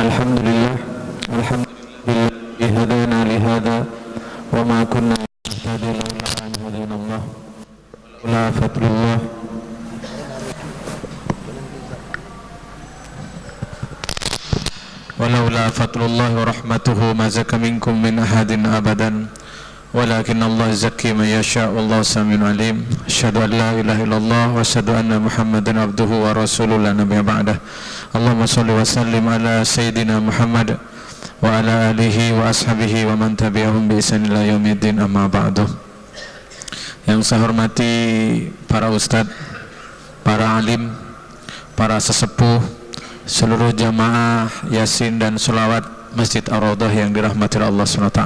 Alhamdulillah, alhamdulillah hadana li hada wa ma kunna nahtadiya laula an hadana Allah. La fadlullah walaula fadlullah wa rahmatuhu ma zaka minkum min ahadin abadan walakin Allah zakki man yasha wallahu samiun alim. Asyhadu an la ilaha illallah wa asyhadu anna Muhammadan abduhu wa rasuluhu la nabiyya ba'dah. Allahumma shalli wa sallim ala sayyidina Muhammad wa ala alihi wa ashabihi wa man tabi'ahum bi ihsan ila yaumiddin, amma ba'du. Yang saya hormati para ustadz, para alim, para sesepuh, seluruh jamaah Yasin dan Sholawat Masjid Ar-Raudhah yang dirahmati Allah SWT.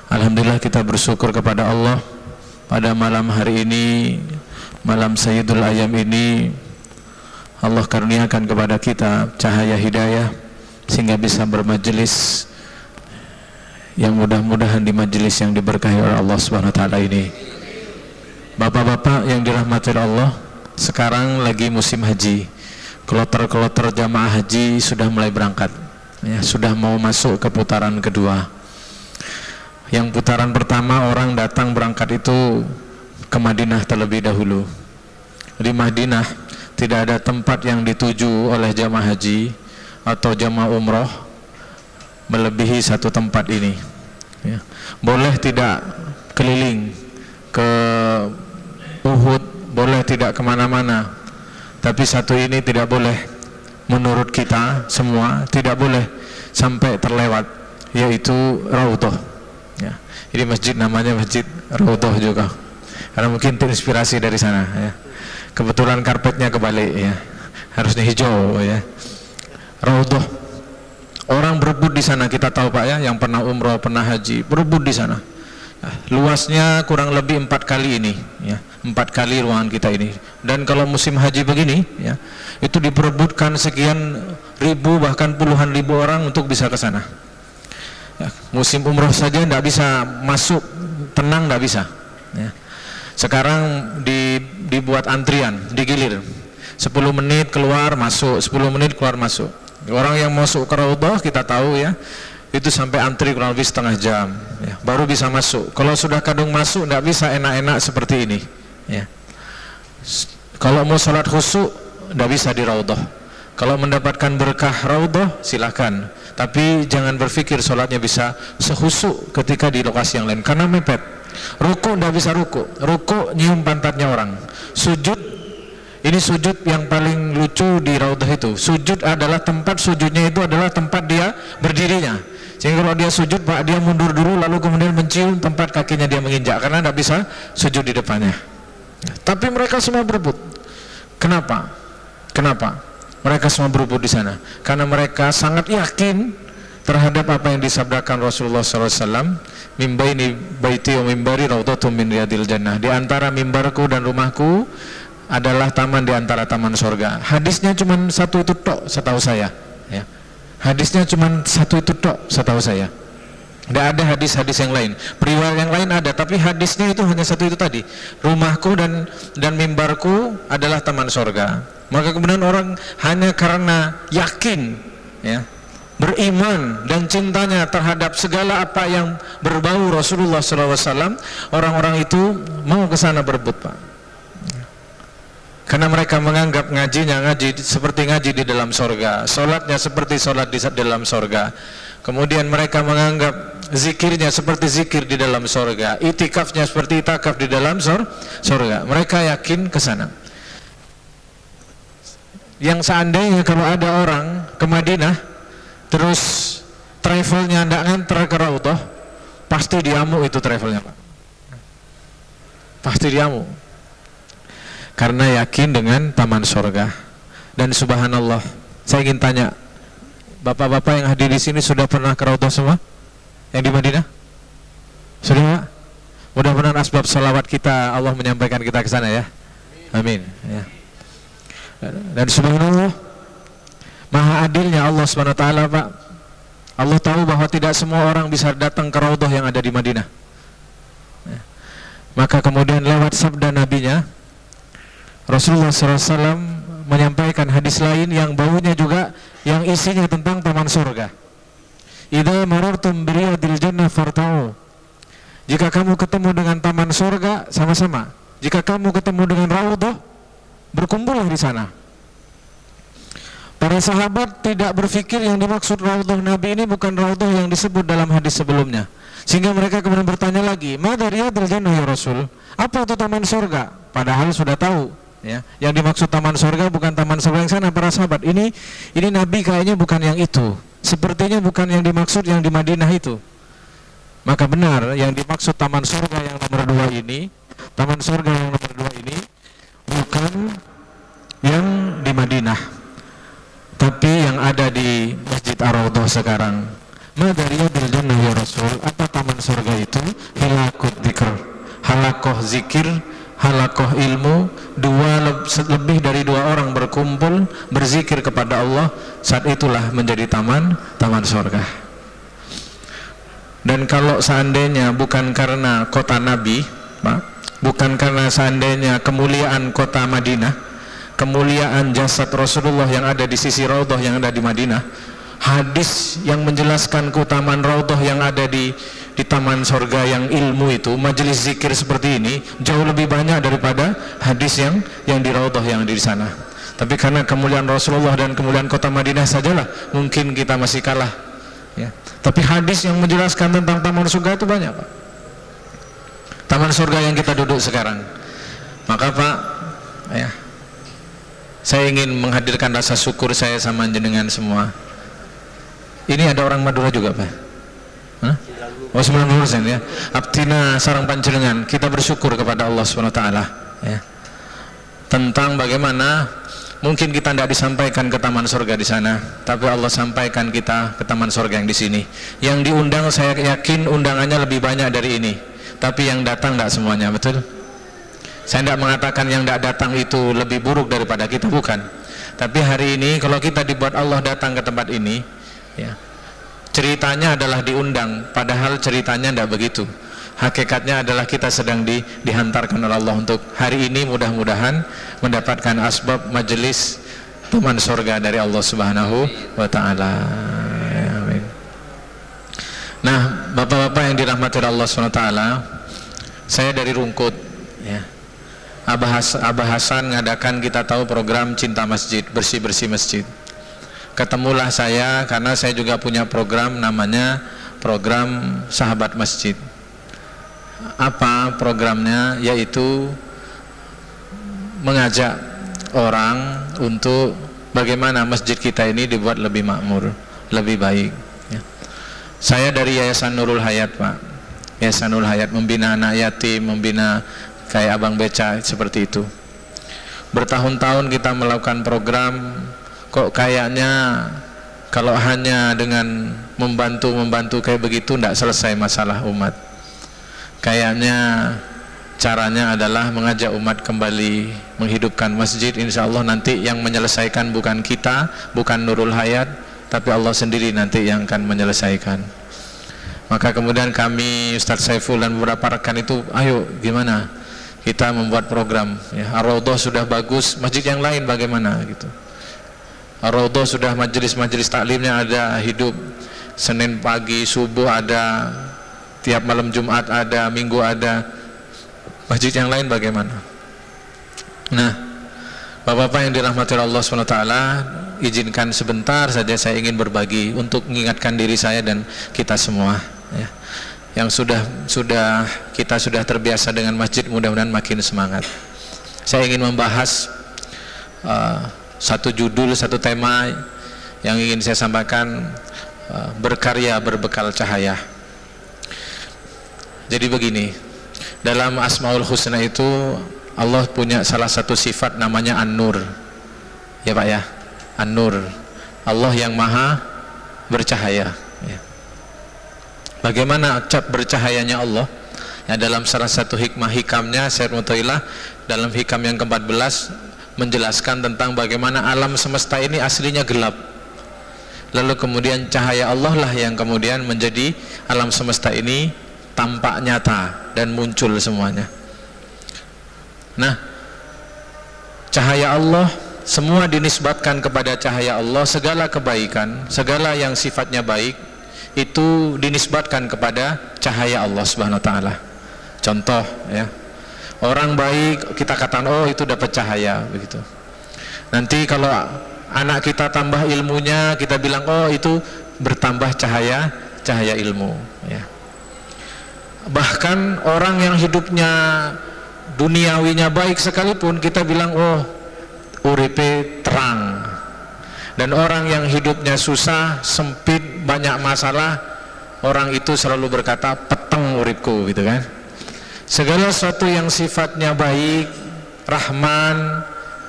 Alhamdulillah kita bersyukur kepada Allah pada malam hari ini, malam Sayyidul Ayam ini, Allah karuniakan kepada kita cahaya hidayah sehingga bisa bermajelis yang mudah-mudahan di majelis yang diberkahi oleh Allah Subhanahu wa taala ini. Bapak-bapak yang dirahmati Allah, sekarang lagi musim haji. Kloter-kloter jamaah haji sudah mulai berangkat. Ya, sudah mau masuk ke putaran kedua. Yang putaran pertama orang datang berangkat itu ke Madinah terlebih dahulu. Di Madinah tidak ada tempat yang dituju oleh jamaah haji atau jamaah umroh melebihi satu tempat ini. Ya. Boleh tidak keliling ke Uhud, boleh tidak kemana-mana, tapi satu ini tidak boleh menurut kita semua, tidak boleh sampai terlewat, yaitu Raudhah. Ya. Ini masjid namanya Masjid Raudhah juga, karena mungkin terinspirasi dari sana. Ya. Kebetulan karpetnya kebalik, ya, harusnya hijau, ya. Raudhah, orang berebut di sana, kita tahu Pak ya, yang pernah umroh, pernah haji, berebut di sana. Ya, luasnya kurang lebih 4 kali ini, ya, 4 kali ruangan kita ini. Dan kalau musim haji begini, ya, itu diperebutkan sekian ribu bahkan puluhan ribu orang untuk bisa ke sana. Ya, musim umroh saja tidak bisa masuk tenang, tidak bisa. Ya. Sekarang dibuat antrian, digilir 10 menit keluar masuk, 10 menit keluar masuk. Orang yang masuk ke Raudhah kita tahu ya, itu sampai antri kurang lebih setengah jam, ya, baru bisa masuk. Kalau sudah kadung masuk tidak bisa enak-enak seperti ini, ya. Kalau mau sholat khusyuk tidak bisa di Raudhah. Kalau mendapatkan berkah Raudhah silakan, tapi jangan berpikir sholatnya bisa sekhusyuk ketika di lokasi yang lain, karena mepet. Ruku tidak bisa ruku nyium pantatnya orang. Sujud, ini sujud yang paling lucu di Raudhah itu. Sujud adalah tempat sujudnya itu adalah tempat dia berdirinya. Sehingga kalau dia sujud Pak, dia mundur dulu lalu kemudian mencium tempat kakinya dia menginjak, karena tidak bisa sujud di depannya. Tapi mereka semua berebut. Kenapa? Mereka semua berebut di sana karena mereka sangat yakin terhadap apa yang disabdakan Rasulullah SAW, mimbaini baiti wa mimbari raudhatum min riyadil jannah. Di antara mimbarku dan rumahku adalah taman di antara taman surga. Hadisnya cuma satu itu tok setahu saya, ya. Hadisnya cuma satu itu tok setahu saya. Tidak ada hadis-hadis yang lain. Periwayat yang lain ada, tapi hadisnya itu hanya satu itu tadi. Rumahku dan mimbarku adalah taman surga. Maka kemudian orang hanya karena yakin, ya, beriman dan cintanya terhadap segala apa yang berbau Rasulullah SAW, orang-orang itu mau ke sana berebut Pak. Karena mereka menganggap ngaji seperti ngaji di dalam sorga, sholatnya seperti sholat di dalam sorga. Kemudian mereka menganggap zikirnya seperti zikir di dalam sorga, itikafnya seperti itikaf di dalam sorga. Mereka yakin ke sana. Yang seandainya kalau ada orang ke Madinah terus travelnya tidak nganter ke Raudhah, pasti diamuk itu travelnya Pak. Pasti diamuk. Karena yakin dengan taman sorga. Dan subhanallah, saya ingin tanya, bapak-bapak yang hadir di sini sudah pernah ke Raudhah semua? Yang di Madinah? Sudah Pak? Mudah-mudahan asbab salawat kita Allah menyampaikan kita ke sana ya. Amin. Ya. Dan subhanallah, maha adilnya Allah SWT Pak. Allah tahu bahwa tidak semua orang bisa datang ke Raudhah yang ada di Madinah. Ya. Maka kemudian lewat sabda nabinya Rasulullah SAW menyampaikan hadis lain yang baunya juga, yang isinya tentang taman taman surga. Idza marartum biriyadil jannah fartau. Jika kamu ketemu dengan taman surga, sama-sama. Jika kamu ketemu dengan raudhah, berkumpullah di sana. Para sahabat tidak berpikir yang dimaksud raudhah Nabi ini bukan raudhah yang disebut dalam hadis sebelumnya. Sehingga mereka kemudian bertanya lagi, "Madza riyadul jannah ya Rasul?" Apa itu taman surga? Padahal sudah tahu, ya. Yang dimaksud taman surga bukan taman surga yang sana, para sahabat. Ini Nabi kayaknya bukan yang itu. Sepertinya bukan yang dimaksud yang di Madinah itu. Maka benar yang dimaksud taman surga yang nomor 2 ini, taman surga yang nomor 2 ini bukan yang di Madinah, tapi yang ada di Masjid Ar-Raudhah sekarang. Madza riyadul jannah ya Rasul? Apa taman surga itu? Hilakut dzikr, halakoh zikir, halakoh ilmu, lebih dari 2 orang berkumpul berzikir kepada Allah, saat itulah menjadi taman surga. Dan kalau seandainya bukan karena kota Nabi, bukan karena seandainya kemuliaan kota Madinah, kemuliaan jasad Rasulullah yang ada di sisi raudhah yang ada di Madinah, hadis yang menjelaskan keutamaan raudhah yang ada di taman surga yang ilmu itu, majelis zikir seperti ini jauh lebih banyak daripada hadis yang di raudhah yang di sana. Tapi karena kemuliaan Rasulullah dan kemuliaan kota Madinah sajalah mungkin kita masih kalah, ya. Tapi hadis yang menjelaskan tentang taman surga itu banyak, Pak. Taman surga yang kita duduk sekarang. Maka Pak, ya, saya ingin menghadirkan rasa syukur saya sama jenengan semua. Ini ada orang Madura juga, Pak? Hah? Oh, 90% ya. Abtina sarang panjenengan, kita bersyukur kepada Allah SWT, ya. Tentang bagaimana mungkin kita tidak disampaikan ke taman surga di sana, tapi Allah sampaikan kita ke taman surga yang di sini. Yang diundang saya yakin undangannya lebih banyak dari ini, tapi yang datang tidak semuanya, betul? Saya tidak mengatakan yang tidak datang itu lebih buruk daripada kita, bukan. Tapi hari ini kalau kita dibuat Allah datang ke tempat ini, ya, ceritanya adalah diundang, padahal ceritanya tidak begitu. Hakikatnya adalah kita sedang dihantarkan oleh Allah untuk hari ini mudah-mudahan mendapatkan asbab majelis taman surga dari Allah Subhanahu wa Ta'ala. Amin. Nah, bapak-bapak yang dirahmati Allah Subhanahu wa Ta'ala, saya dari Rungkut, ya. Abah Hasan ngadakan, kita tahu, program Cinta Masjid, bersih-bersih masjid. Ketemulah saya karena saya juga punya program namanya program Sahabat Masjid. Apa programnya? Yaitu mengajak orang untuk bagaimana masjid kita ini dibuat lebih makmur, lebih baik, ya. Saya dari Yayasan Nurul Hayat, Pak. Yayasan Nurul Hayat membina anak yatim, membina kayak Abang Beca, seperti itu. Bertahun-tahun kita melakukan program, kok kayaknya kalau hanya dengan membantu kayak begitu tidak selesai masalah umat. Kayaknya caranya adalah mengajak umat kembali menghidupkan masjid. Insya Allah nanti yang menyelesaikan bukan kita, bukan Nurul Hayat, tapi Allah sendiri nanti yang akan menyelesaikan. Maka kemudian kami, Ustadz Saiful dan beberapa rekan itu, ayo gimana kita membuat program, ya. Ar-Raudhah sudah bagus, masjid yang lain bagaimana gitu. Ar-Raudhah sudah majelis taklimnya ada, hidup Senin pagi subuh ada, tiap malam Jumat ada, Minggu ada, masjid yang lain bagaimana? Nah, bapak-bapak yang dirahmati Allah SWT, izinkan sebentar saja saya ingin berbagi untuk mengingatkan diri saya dan kita semua, ya, yang kita sudah terbiasa dengan masjid, mudah-mudahan makin semangat. Saya ingin membahas satu judul, satu tema yang ingin saya sampaikan, berkarya berbekal cahaya. Jadi begini, dalam Asmaul Husna itu Allah punya salah satu sifat namanya An-Nur, ya Pak, ya, An-Nur, Allah yang maha bercahaya, ya. Bagaimana cap bercahayanya Allah? Ya, dalam salah satu hikamnya, Syekh Mutailah dalam hikam yang ke-14 menjelaskan tentang bagaimana alam semesta ini aslinya gelap, lalu kemudian cahaya Allah lah yang kemudian menjadi alam semesta ini tampak nyata dan muncul semuanya. Nah, cahaya Allah semua dinisbatkan kepada cahaya Allah, segala kebaikan, segala yang sifatnya baik itu dinisbatkan kepada cahaya Allah Subhanahu wa taala. Contoh ya, orang baik kita katakan oh itu dapat cahaya begitu. Nanti kalau anak kita tambah ilmunya, kita bilang oh itu bertambah cahaya ilmu ya. Bahkan orang yang hidupnya duniawinya baik sekalipun kita bilang oh uripe terang. Dan orang yang hidupnya susah, sempit, banyak masalah, orang itu selalu berkata peteng uripku gitu kan. Segala sesuatu yang sifatnya baik, rahman,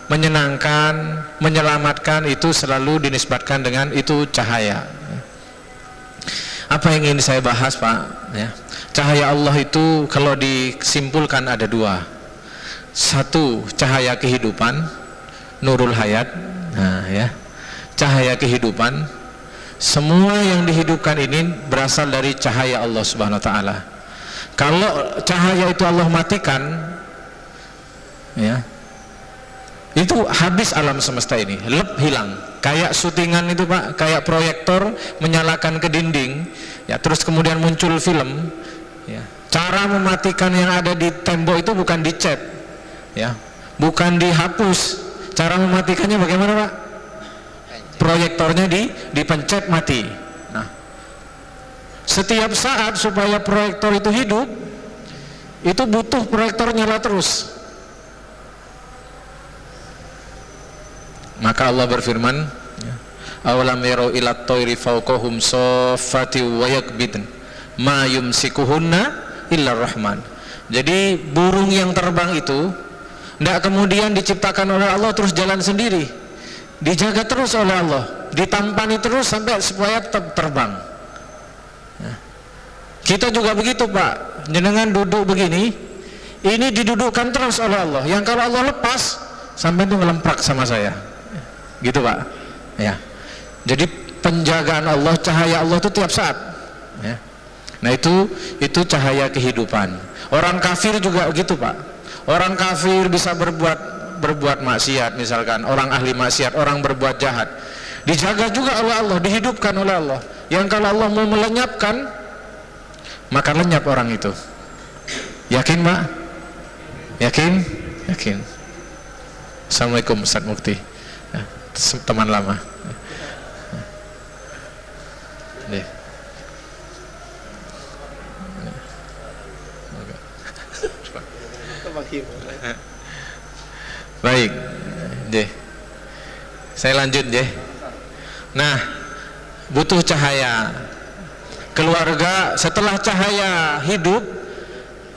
menyenangkan, menyelamatkan itu selalu dinisbatkan dengan itu cahaya. Apa yang ingin saya bahas Pak ya? Cahaya Allah itu kalau disimpulkan ada dua. Satu, cahaya kehidupan, nurul hayat. Nah ya, cahaya kehidupan, semua yang dihidupkan ini berasal dari cahaya Allah Subhanahu wa taala. Kalau cahaya itu Allah matikan ya, itu habis alam semesta ini, lep hilang. Kayak syutingan itu Pak, kayak proyektor menyalakan ke dinding ya, terus kemudian muncul film ya. Cara mematikan yang ada di tembok itu bukan dicat ya, bukan dihapus. Cara mematikannya bagaimana Pak? Proyektornya dipencet mati. Nah, setiap saat supaya proyektor itu hidup, itu butuh proyektor nyala terus. Maka Allah berfirman, awalam yarau ilat toiri fawqahum saffati wa yakbidn ma yumsikuhunna illa rahman. Jadi burung yang terbang itu tidak kemudian diciptakan oleh Allah terus jalan sendiri, dijaga terus oleh Allah, ditampani terus sampai supaya tetap terbang. Kita juga begitu Pak, jenengan duduk begini, ini didudukkan terus oleh Allah, yang kalau Allah lepas sampai itu ngelemprak sama saya gitu Pak ya. Jadi penjagaan Allah, cahaya Allah itu tiap saat ya. Nah itu cahaya kehidupan. Orang kafir juga begitu Pak. Orang kafir bisa berbuat maksiat, misalkan orang ahli maksiat, orang berbuat jahat, dijaga juga oleh Allah, dihidupkan oleh Allah. Yang kalau Allah mau melenyapkan, maka lenyap orang itu. Yakin Pak? Yakin? Yakin. Assalamualaikum Ustaz Mukti ya, teman lama ya. Baik, deh. Saya lanjut deh. Nah, butuh cahaya. Keluarga setelah cahaya hidup,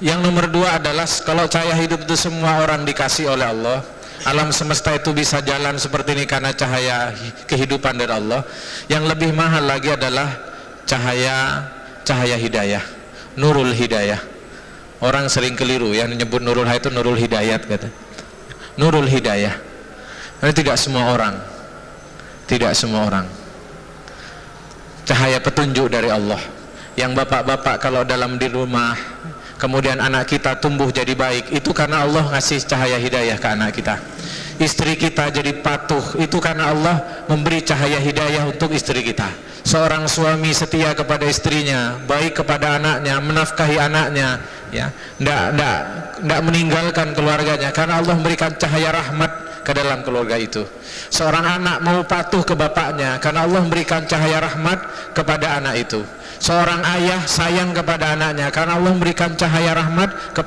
yang nomor dua adalah kalau cahaya hidup itu semua orang dikasih oleh Allah. Alam semesta itu bisa jalan seperti ini karena cahaya kehidupan dari Allah. Yang lebih mahal lagi adalah cahaya hidayah, nurul hidayah. Orang sering keliru ya, menyebut nurul hayat itu nurul hidayat kata. Nurul hidayah. Karena tidak semua orang. Cahaya petunjuk dari Allah. Yang bapak-bapak kalau dalam di rumah, kemudian anak kita tumbuh jadi baik, itu karena Allah ngasih cahaya hidayah ke anak kita. Istri kita jadi patuh, itu karena Allah memberi cahaya hidayah untuk istri kita. Seorang suami setia kepada istrinya, baik kepada anaknya, menafkahi anaknya, ya, tidak meninggalkan keluarganya, karena Allah memberikan cahaya rahmat ke dalam keluarga itu. Seorang anak mau patuh ke bapaknya, karena Allah memberikan cahaya rahmat kepada anak itu. Seorang ayah sayang kepada anaknya, karena Allah memberikan cahaya rahmat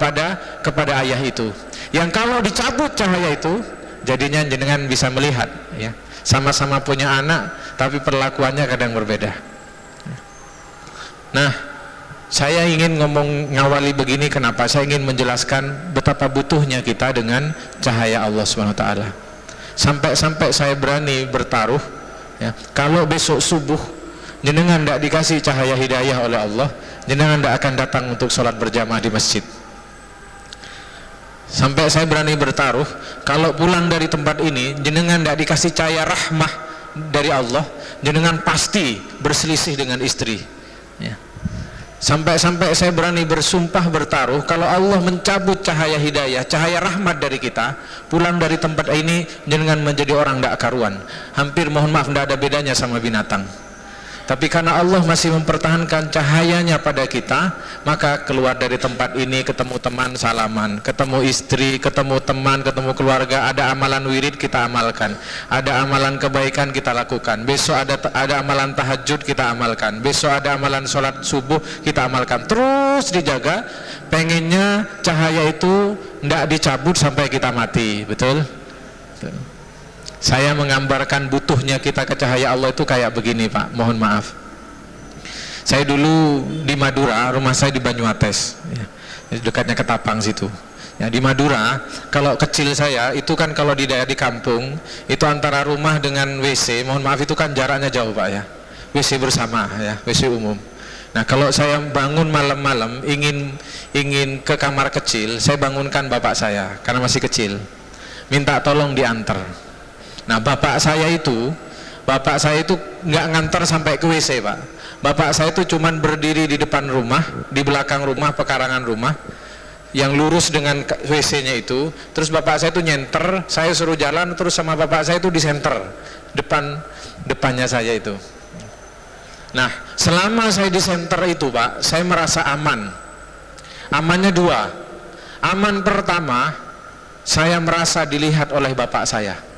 kepada ayah itu. Yang kalau dicabut cahaya itu, jadinya jenengan bisa melihat, ya, sama-sama punya anak, tapi perlakuannya kadang berbeda. Nah, saya ingin ngawali begini. Kenapa? Saya ingin menjelaskan betapa butuhnya kita dengan cahaya Allah SWT. Sampai-sampai saya berani bertaruh, ya, kalau besok subuh jenengan tidak dikasih cahaya hidayah oleh Allah, jenengan tidak akan datang untuk sholat berjamaah di masjid. Sampai saya berani bertaruh, kalau pulang dari tempat ini jenengan tidak dikasih cahaya rahmah dari Allah, jenengan pasti berselisih dengan istri, ya. Sampai-sampai saya berani bersumpah bertaruh, kalau Allah mencabut cahaya hidayah, cahaya rahmat dari kita, pulang dari tempat ini dengan menjadi orang tidak karuan. Hampir mohon maaf tidak ada bedanya sama binatang. Tapi karena Allah masih mempertahankan cahayanya pada kita, maka keluar dari tempat ini ketemu teman salaman, ketemu istri, ketemu teman, ketemu keluarga, ada amalan wirid kita amalkan, ada amalan kebaikan kita lakukan, besok ada amalan tahajud kita amalkan, besok ada amalan sholat subuh kita amalkan, terus dijaga. Pengennya cahaya itu tidak dicabut sampai kita mati. Betul? Saya menggambarkan butuhnya kita ke cahaya Allah itu kayak begini Pak, mohon maaf. Saya dulu di Madura, rumah saya di Banyuates ya, dekatnya Ketapang situ ya. Di Madura, kalau kecil saya itu kan, kalau di daerah di kampung itu antara rumah dengan WC, mohon maaf itu kan jaraknya jauh Pak ya, WC bersama ya, WC umum. Nah kalau saya bangun malam-malam ingin ke kamar kecil, saya bangunkan bapak saya karena masih kecil, minta tolong diantar. Nah bapak saya itu nggak ngantar sampai ke WC Pak. Bapak saya itu cuman berdiri di depan rumah, di belakang rumah, pekarangan rumah yang lurus dengan WC-nya itu. Terus bapak saya itu nyenter, saya suruh jalan, terus sama bapak saya itu di senter depannya saya itu. Nah selama saya di senter itu Pak, saya merasa aman. Amannya dua. Aman pertama, saya merasa dilihat oleh bapak saya.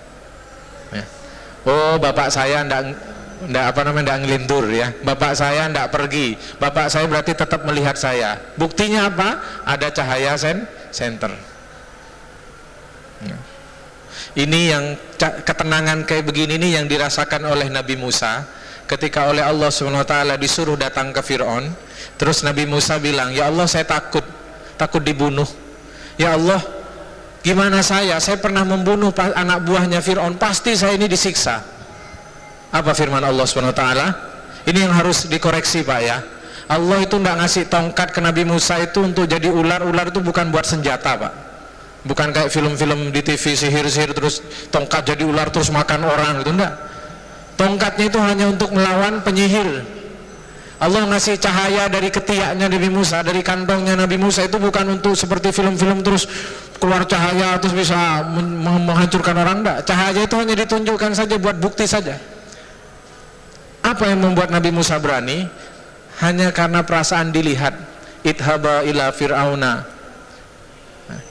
Oh bapak saya ndak ngelindur ya, bapak saya ndak pergi, bapak saya berarti tetap melihat saya. Buktinya apa? Ada cahaya senter. Ini yang ketenangan kayak begini nih yang dirasakan oleh Nabi Musa ketika oleh Allah SWT disuruh datang ke Fir'aun. Terus Nabi Musa bilang, ya Allah saya takut dibunuh. Ya Allah, gimana saya pernah membunuh anak buahnya Fir'aun, pasti saya ini disiksa. Apa firman Allah SWT? Ini yang harus dikoreksi Pak ya. Allah itu tidak ngasih tongkat ke Nabi Musa itu untuk jadi ular. Ular itu bukan buat senjata Pak. Bukan kayak film-film di TV sihir-sihir terus tongkat jadi ular terus makan orang gitu, enggak. Tongkatnya itu hanya untuk melawan penyihir. Allah ngasih cahaya dari ketiaknya Nabi Musa, dari kantongnya Nabi Musa itu bukan untuk seperti film-film terus keluar cahaya terus bisa menghancurkan orang, enggak. Cahaya itu hanya ditunjukkan saja buat bukti saja. Apa yang membuat Nabi Musa berani? Hanya karena perasaan dilihat. Idhaba ila fir'auna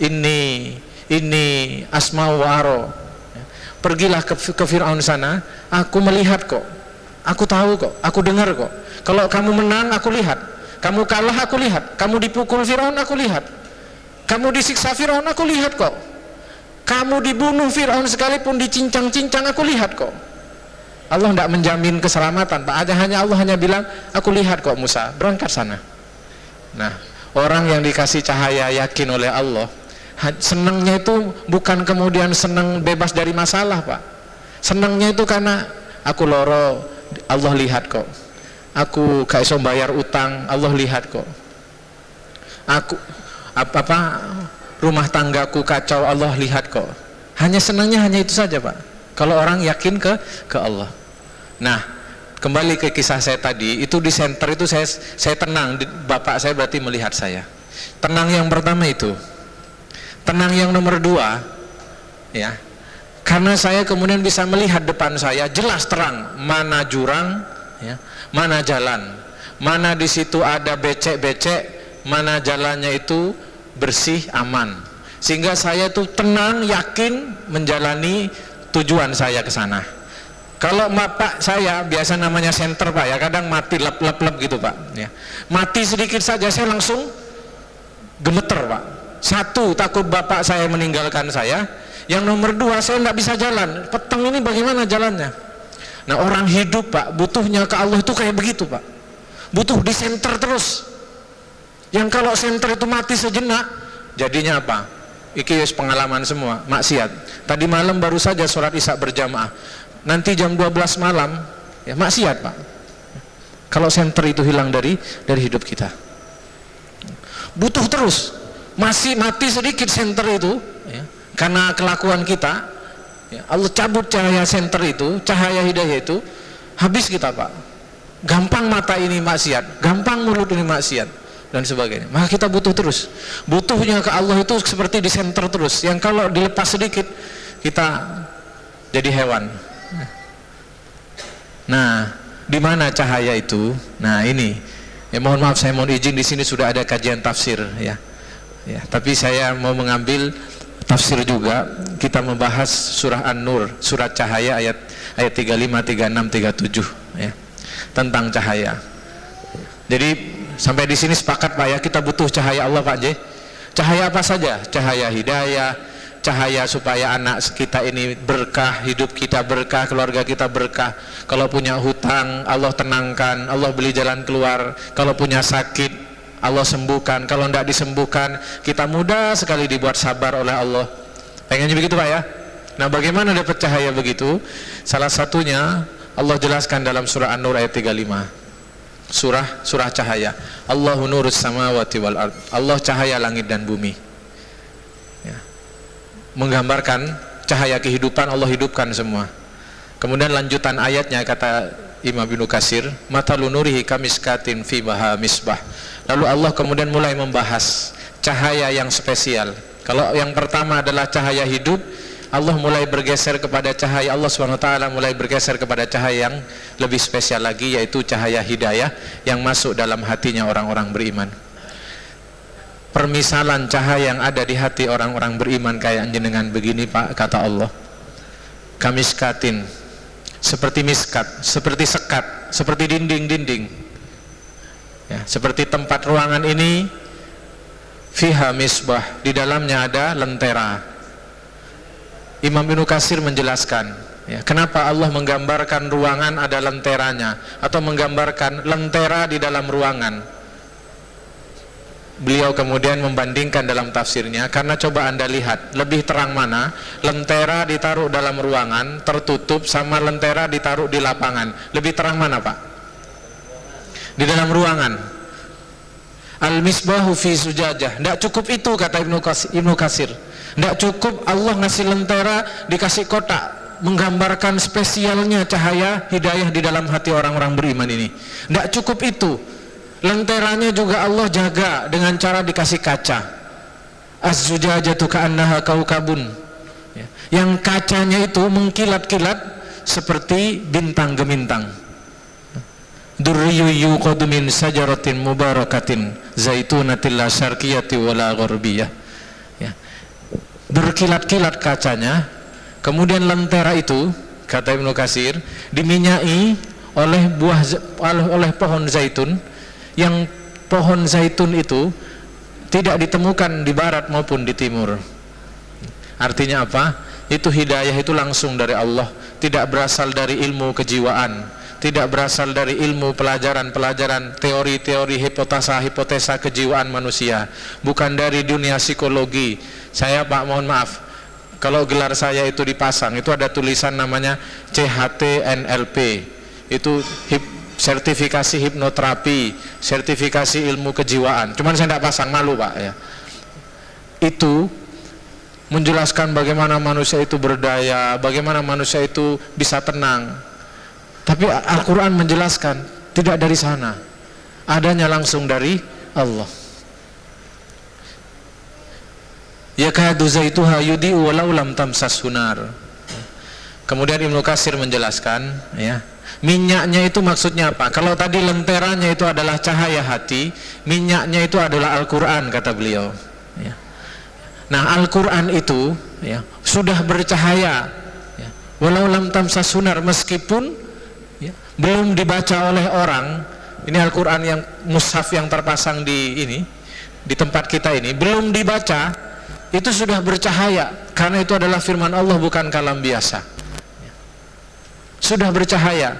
ini asma'u wa aro. Pergilah ke Fir'aun sana, aku melihat kok, aku tahu kok, aku dengar kok. Kalau kamu menang aku lihat, kamu kalah aku lihat, kamu dipukul Fir'aun aku lihat, kamu disiksa Fir'aun aku lihat kok, kamu dibunuh Fir'aun sekalipun dicincang-cincang aku lihat kok. Allah tidak menjamin keselamatan Pak, hanya Allah hanya bilang aku lihat kok Musa, berangkat sana. Nah orang yang dikasih cahaya yakin oleh Allah, senangnya itu bukan kemudian senang bebas dari masalah Pak. Senangnya itu karena aku loro, Allah lihat kok. Aku gak iso bayar utang, Allah lihat kok. Aku rumah tanggaku kacau, Allah lihat kok. Hanya senangnya hanya itu saja Pak. Kalau orang yakin ke Allah. Nah, kembali ke kisah saya tadi, itu di center itu saya tenang, bapak saya berarti melihat saya. Tenang yang pertama itu. Tenang yang nomor dua, ya, karena saya kemudian bisa melihat depan saya jelas terang mana jurang, ya, mana jalan, mana di situ ada becek-becek, mana jalannya itu bersih aman, sehingga saya tuh tenang yakin menjalani tujuan saya ke sana. Kalau bapak saya biasa namanya senter Pak ya, kadang mati lep gitu Pak, ya. Mati sedikit saja saya langsung gemeter Pak. Satu, takut bapak saya meninggalkan saya. Yang nomor dua, saya tidak bisa jalan. Petang ini bagaimana jalannya? Nah orang hidup Pak, butuhnya ke Allah itu kayak begitu Pak. Butuh di senter terus. Yang kalau senter itu mati sejenak, jadinya apa? Iki pengalaman semua, maksiat. Tadi malam baru saja sholat isya berjamaah. Nanti jam 12 malam, ya maksiat Pak. Kalau senter itu hilang dari hidup kita. Butuh terus. Masih mati sedikit senter itu ya, karena kelakuan kita ya, Allah cabut cahaya senter itu, cahaya hidayah itu, habis kita Pak. gampang mata ini maksiat, gampang mulut ini maksiat, dan sebagainya. Maka kita butuh terus. Butuhnya ke Allah itu seperti di senter terus, yang kalau dilepas sedikit kita jadi hewan. Nah, di mana cahaya itu? Nah, ini. Ya, mohon maaf, saya mohon izin, di sini sudah ada kajian tafsir ya. Ya, tapi saya mau mengambil tafsir juga. Kita membahas surah An-Nur, surat cahaya ayat 35, 36, 37 ya. Tentang cahaya. Jadi sampai di sini sepakat Pak ya, kita butuh cahaya Allah Pak J. Cahaya apa saja? Cahaya hidayah, cahaya supaya anak kita ini berkah, hidup kita berkah, keluarga kita berkah. Kalau punya hutang, Allah tenangkan, Allah beli jalan keluar. Kalau punya sakit, Allah sembuhkan. Kalau tidak disembuhkan, kita mudah sekali dibuat sabar oleh Allah. Pengennya begitu Pak ya? Nah, bagaimana dapat cahaya begitu? Salah satunya Allah jelaskan dalam surah An-Nur ayat 35. Surah cahaya. Allahu nurus samawati wal ard. Allah cahaya langit dan bumi. Ya. Menggambarkan cahaya kehidupan, Allah hidupkan semua. Kemudian lanjutan ayatnya kata Imam Ibnu Katsir, matalu nurihi kamiskatin fi baha misbah. Lalu Allah kemudian mulai membahas cahaya yang spesial. Kalau yang pertama adalah cahaya hidup, Allah mulai bergeser kepada cahaya, Allah SWT mulai bergeser kepada cahaya yang lebih spesial lagi, yaitu cahaya hidayah yang masuk dalam hatinya orang-orang beriman. Permisalan cahaya yang ada di hati orang-orang beriman kayak jenengan begini Pak, kata Allah, kamiskatin, seperti miskat, seperti sekat, seperti dinding-dinding ya, seperti tempat ruangan ini, fiha misbah, di dalamnya ada lentera. Imam Ibnu Katsir menjelaskan ya, kenapa Allah menggambarkan ruangan ada lenteranya, atau menggambarkan lentera di dalam ruangan. Beliau kemudian membandingkan dalam tafsirnya, karena coba Anda lihat lebih terang mana lentera ditaruh dalam ruangan tertutup sama lentera ditaruh di lapangan. Lebih terang mana Pak? Di dalam ruangan. Al-misbahu fi sujajah. Tidak cukup itu kata Ibnu Katsir. Tidak cukup Allah ngasih lentera dikasih kotak, menggambarkan spesialnya cahaya hidayah di dalam hati orang-orang beriman ini. Tidak cukup itu, lenteranya juga Allah jaga dengan cara dikasih kaca. Az-zujajatu ka'annaha kaukabun ya. Yang kacanya itu mengkilat-kilat seperti bintang gemintang. Durriyu yuqadu min sajaratin mubarakatin zaitunatin la syarqiyati wala gharbiyah ya. Berkilat-kilat kacanya. Kemudian lentera itu kata Ibnu Katsir diminyai oleh pohon zaitun, yang pohon zaitun itu tidak ditemukan di barat maupun di timur. Artinya apa? Itu hidayah itu langsung dari Allah, tidak berasal dari ilmu kejiwaan, tidak berasal dari ilmu pelajaran-pelajaran teori-teori hipotesa kejiwaan manusia, bukan dari dunia psikologi. Saya Pak mohon maaf, kalau gelar saya itu dipasang, itu ada tulisan namanya CHT-NLP, itu sertifikasi hipnoterapi, sertifikasi ilmu kejiwaan. Cuman saya tidak pasang, malu Pak ya. Itu menjelaskan bagaimana manusia itu berdaya, bagaimana manusia itu bisa tenang. Tapi Al-Quran menjelaskan tidak dari sana, adanya langsung dari Allah. Yakadu zaituha yudi'u walau lam tamsas hunar. Kemudian Ibnu Katsir menjelaskan ya, minyaknya itu maksudnya apa? Kalau tadi lenteranya itu adalah cahaya hati, minyaknya itu adalah Al-Quran kata beliau ya. Nah, Al-Quran itu ya, sudah bercahaya ya, walau lam tamsas hunar, meskipun ya, belum dibaca oleh orang. Ini Al-Quran yang mushaf yang terpasang di tempat kita ini belum dibaca, itu sudah bercahaya, karena itu adalah firman Allah, bukan kalam biasa. Sudah bercahaya.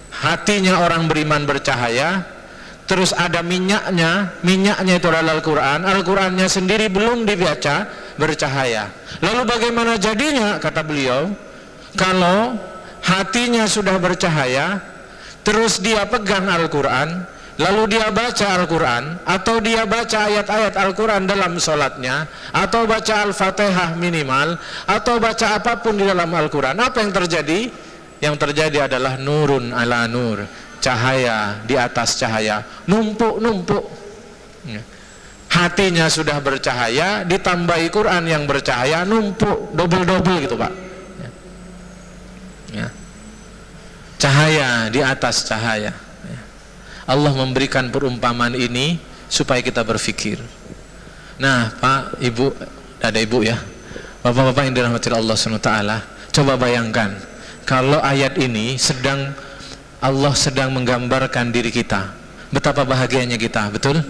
Hatinya orang beriman bercahaya. Terus ada minyaknya itu adalah Al-Quran. Al-Qurannya sendiri belum dibaca, bercahaya. Lalu bagaimana jadinya kata beliau? Kalau hatinya sudah bercahaya, terus dia pegang Al-Quran, lalu dia baca Al-Quran, atau dia baca ayat-ayat Al-Quran dalam sholatnya, atau baca Al-Fatihah minimal, atau baca apapun di dalam Al-Quran, apa yang terjadi? Yang terjadi adalah nurun ala nur, cahaya di atas cahaya, numpuk-numpuk. Hatinya sudah bercahaya, ditambahi Quran yang bercahaya, numpuk, double-double gitu Pak. Cahaya di atas cahaya. Allah memberikan perumpamaan ini supaya kita berfikir. Nah Pak, Ibu, ada Ibu ya, Bapak-bapak yang dirahmati Allah SWT, coba bayangkan kalau ayat ini Allah sedang menggambarkan diri kita, betapa bahagianya kita, betul?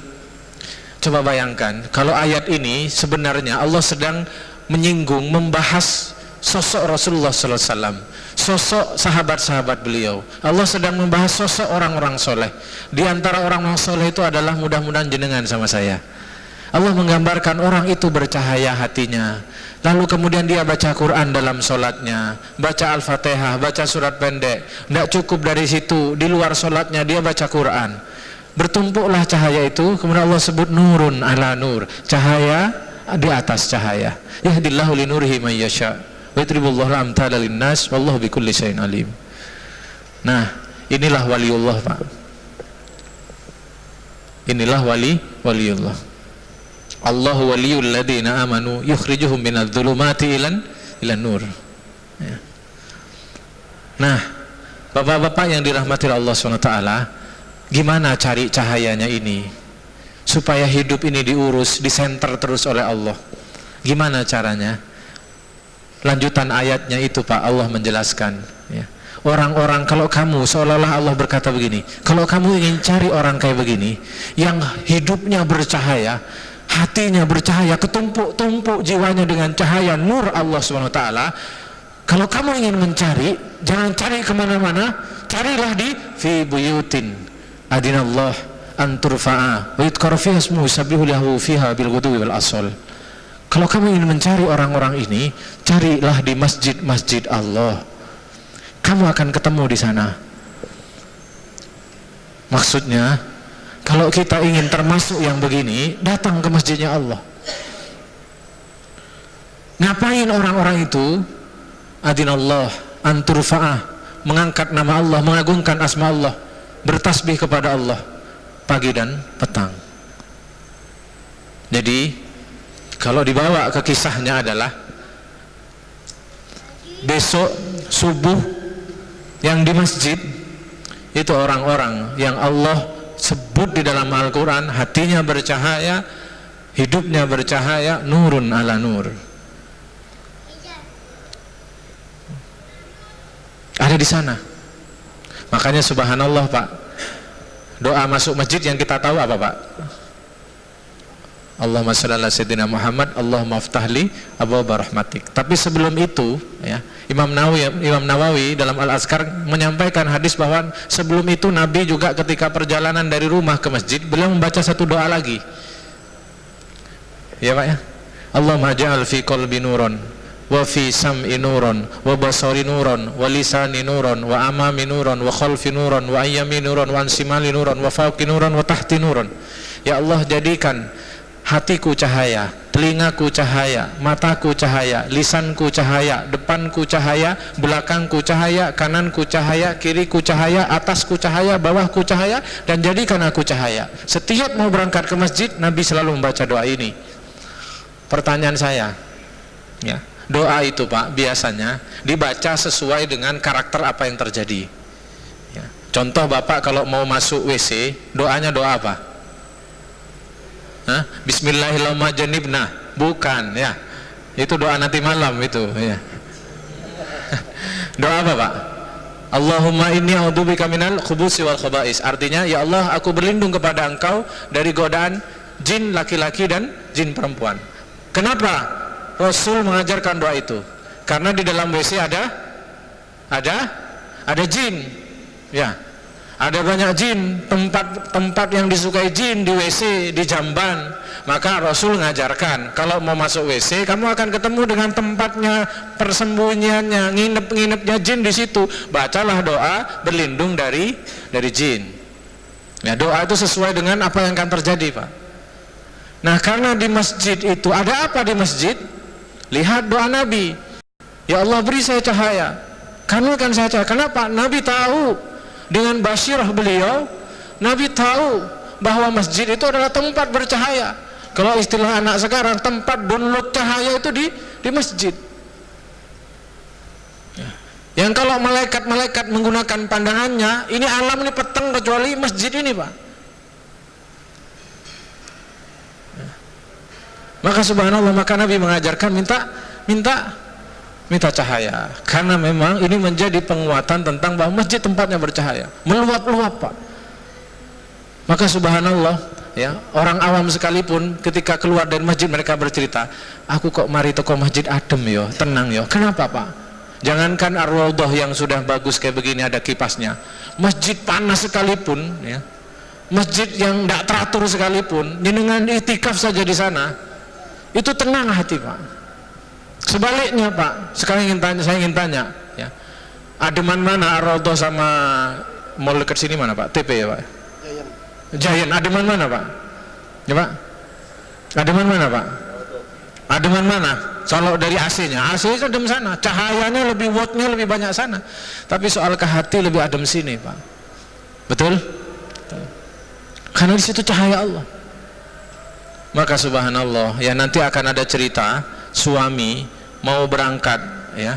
Coba bayangkan kalau ayat ini sebenarnya Allah sedang menyinggung, membahas sosok Rasulullah SAW, sosok sahabat-sahabat beliau. Allah sedang membahas sosok orang-orang soleh. Di antara orang-orang soleh itu adalah mudah-mudahan jenengan sama saya. Allah menggambarkan orang itu bercahaya hatinya, lalu kemudian dia baca Quran dalam sholatnya, baca Al-Fatihah, baca surat pendek. Tidak cukup dari situ, di luar sholatnya dia baca Quran. Bertumpuklah cahaya itu, kemudian Allah sebut nurun ala nur, cahaya di atas cahaya. Yahdillahu linurihi may yasha wa yadribullahu al-amthala linnas wallahu bikulli syai'in alim. Nah, inilah waliullah Pak. Inilah waliullah. Allahu waliyul ladzina amanu yukhrijuhum minadh dhulumati ilan nur. Ya. Nah, Bapak-bapak yang dirahmati Allah SWT, gimana cari cahayanya ini supaya hidup ini diurus, disenter terus oleh Allah? Gimana caranya? Lanjutan ayatnya itu Pak, Allah menjelaskan ya. Orang-orang, kalau kamu, seolah-olah Allah berkata begini, kalau kamu ingin cari orang kayak begini yang hidupnya bercahaya, hatinya bercahaya, ketumpuk-tumpuk jiwanya dengan cahaya nur Allah SWT, kalau kamu ingin mencari, jangan cari kemana-mana, carilah di fi buyutin adinallah anturfa'a wa yudhkara fiha ismuhu yusabbihu lahu fiha bil ghudwi wal asal. Kalau kamu ingin mencari orang-orang ini, carilah di masjid-masjid Allah. Kamu akan ketemu di sana. Maksudnya, kalau kita ingin termasuk yang begini, datang ke masjidnya Allah. Ngapain orang-orang itu? Adinallah anturfa'ah, mengangkat nama Allah, mengagungkan asma Allah, bertasbih kepada Allah pagi dan petang. Jadi kalau dibawa ke kisahnya adalah besok subuh yang di masjid itu orang-orang yang Allah sebut di dalam Al-Quran hatinya bercahaya, hidupnya bercahaya, nurun ala nur. Ada di sana. Makanya subhanallah Pak, doa masuk masjid yang kita tahu apa Pak? Allahumma shalli ala sayyidina Muhammad, Allahumma aftahli abwaaba rahmatik. Tapi sebelum itu ya, Imam Nawawi dalam Al-Azkar menyampaikan hadis bahwa sebelum itu Nabi juga ketika perjalanan dari rumah ke masjid, beliau membaca satu doa lagi. Ya Pak ya. Allahumma ja'al fi qalbi nuron wa fi sam'i nuron wa basari nuron wa lisani nuron wa amami nuron wa khalfi nuron wa ayyami nuron wa ansimali nuron wa fawqi nuron wa tahti nuron. Ya Allah, jadikan hatiku cahaya, telingaku cahaya, mataku cahaya, lisanku cahaya, depanku cahaya, belakangku cahaya, kananku cahaya, kiriku cahaya, atasku cahaya, bawahku cahaya, dan jadikan aku cahaya. Setiap mau berangkat ke masjid, Nabi selalu membaca doa ini. Pertanyaan saya ya, doa itu Pak biasanya dibaca sesuai dengan karakter apa yang terjadi ya. Contoh Bapak kalau mau masuk WC, doanya doa apa? Bismillahirrahmanirrahim. Bukan ya, itu doa nanti malam itu ya. Doa apa Pak? Allahumma inni a'udzubika minal khubusi wal khaba'is. Artinya, ya Allah, aku berlindung kepada Engkau dari godaan jin laki-laki dan jin perempuan. Kenapa Rasul mengajarkan doa itu? Karena di dalam WC ada jin ya. Ada banyak jin, tempat yang disukai jin di WC, di jamban. Maka Rasul mengajarkan, kalau mau masuk WC, kamu akan ketemu dengan tempatnya, persembunyiannya, nginep-nginepnya jin di situ. Bacalah doa berlindung dari jin. Ya, doa itu sesuai dengan apa yang akan terjadi, Pak. Nah, karena di masjid itu ada apa di masjid? Lihat doa Nabi. Ya Allah, beri saya cahaya. Karena kan saya cahaya. Kenapa? Nabi tahu Dengan basyirah beliau, Nabi tahu bahwa masjid itu adalah tempat bercahaya. Kalau istilah anak sekarang, tempat download cahaya itu di masjid. Yang kalau malaikat-malaikat menggunakan pandangannya, ini alam ini peteng kecuali masjid ini, Pak. Maka subhanallah, maka Nabi mengajarkan minta cahaya, karena memang ini menjadi penguatan tentang bahwa masjid tempatnya bercahaya, meluap-luap, Pak. Maka subhanallah, ya, orang awam sekalipun ketika keluar dari masjid mereka bercerita, aku kok mari toko masjid adem yo, tenang yo. Kenapa, Pak? Jangankan Ar-Raudhah yang sudah bagus kayak begini ada kipasnya, masjid panas sekalipun, ya, masjid yang tidak teratur sekalipun, dengan itikaf saja di sana, itu tenang hati, Pak. Sebaliknya, Pak, sekarang saya ingin tanya, ya, ademan mana Ar-Raudhah sama mall dekat sini mana, Pak? TP ya, Pak? Giant, ademan mana, Pak? Ya, Pak? Ademan mana, Pak? Ademan mana? Kalau dari AC-nya, AC itu adem sana, cahayanya lebih, wattnya lebih banyak sana. Tapi soal ke hati lebih adem sini, Pak. Betul? Karena di situ cahaya Allah. Maka subhanallah, ya, nanti akan ada cerita suami mau berangkat, ya,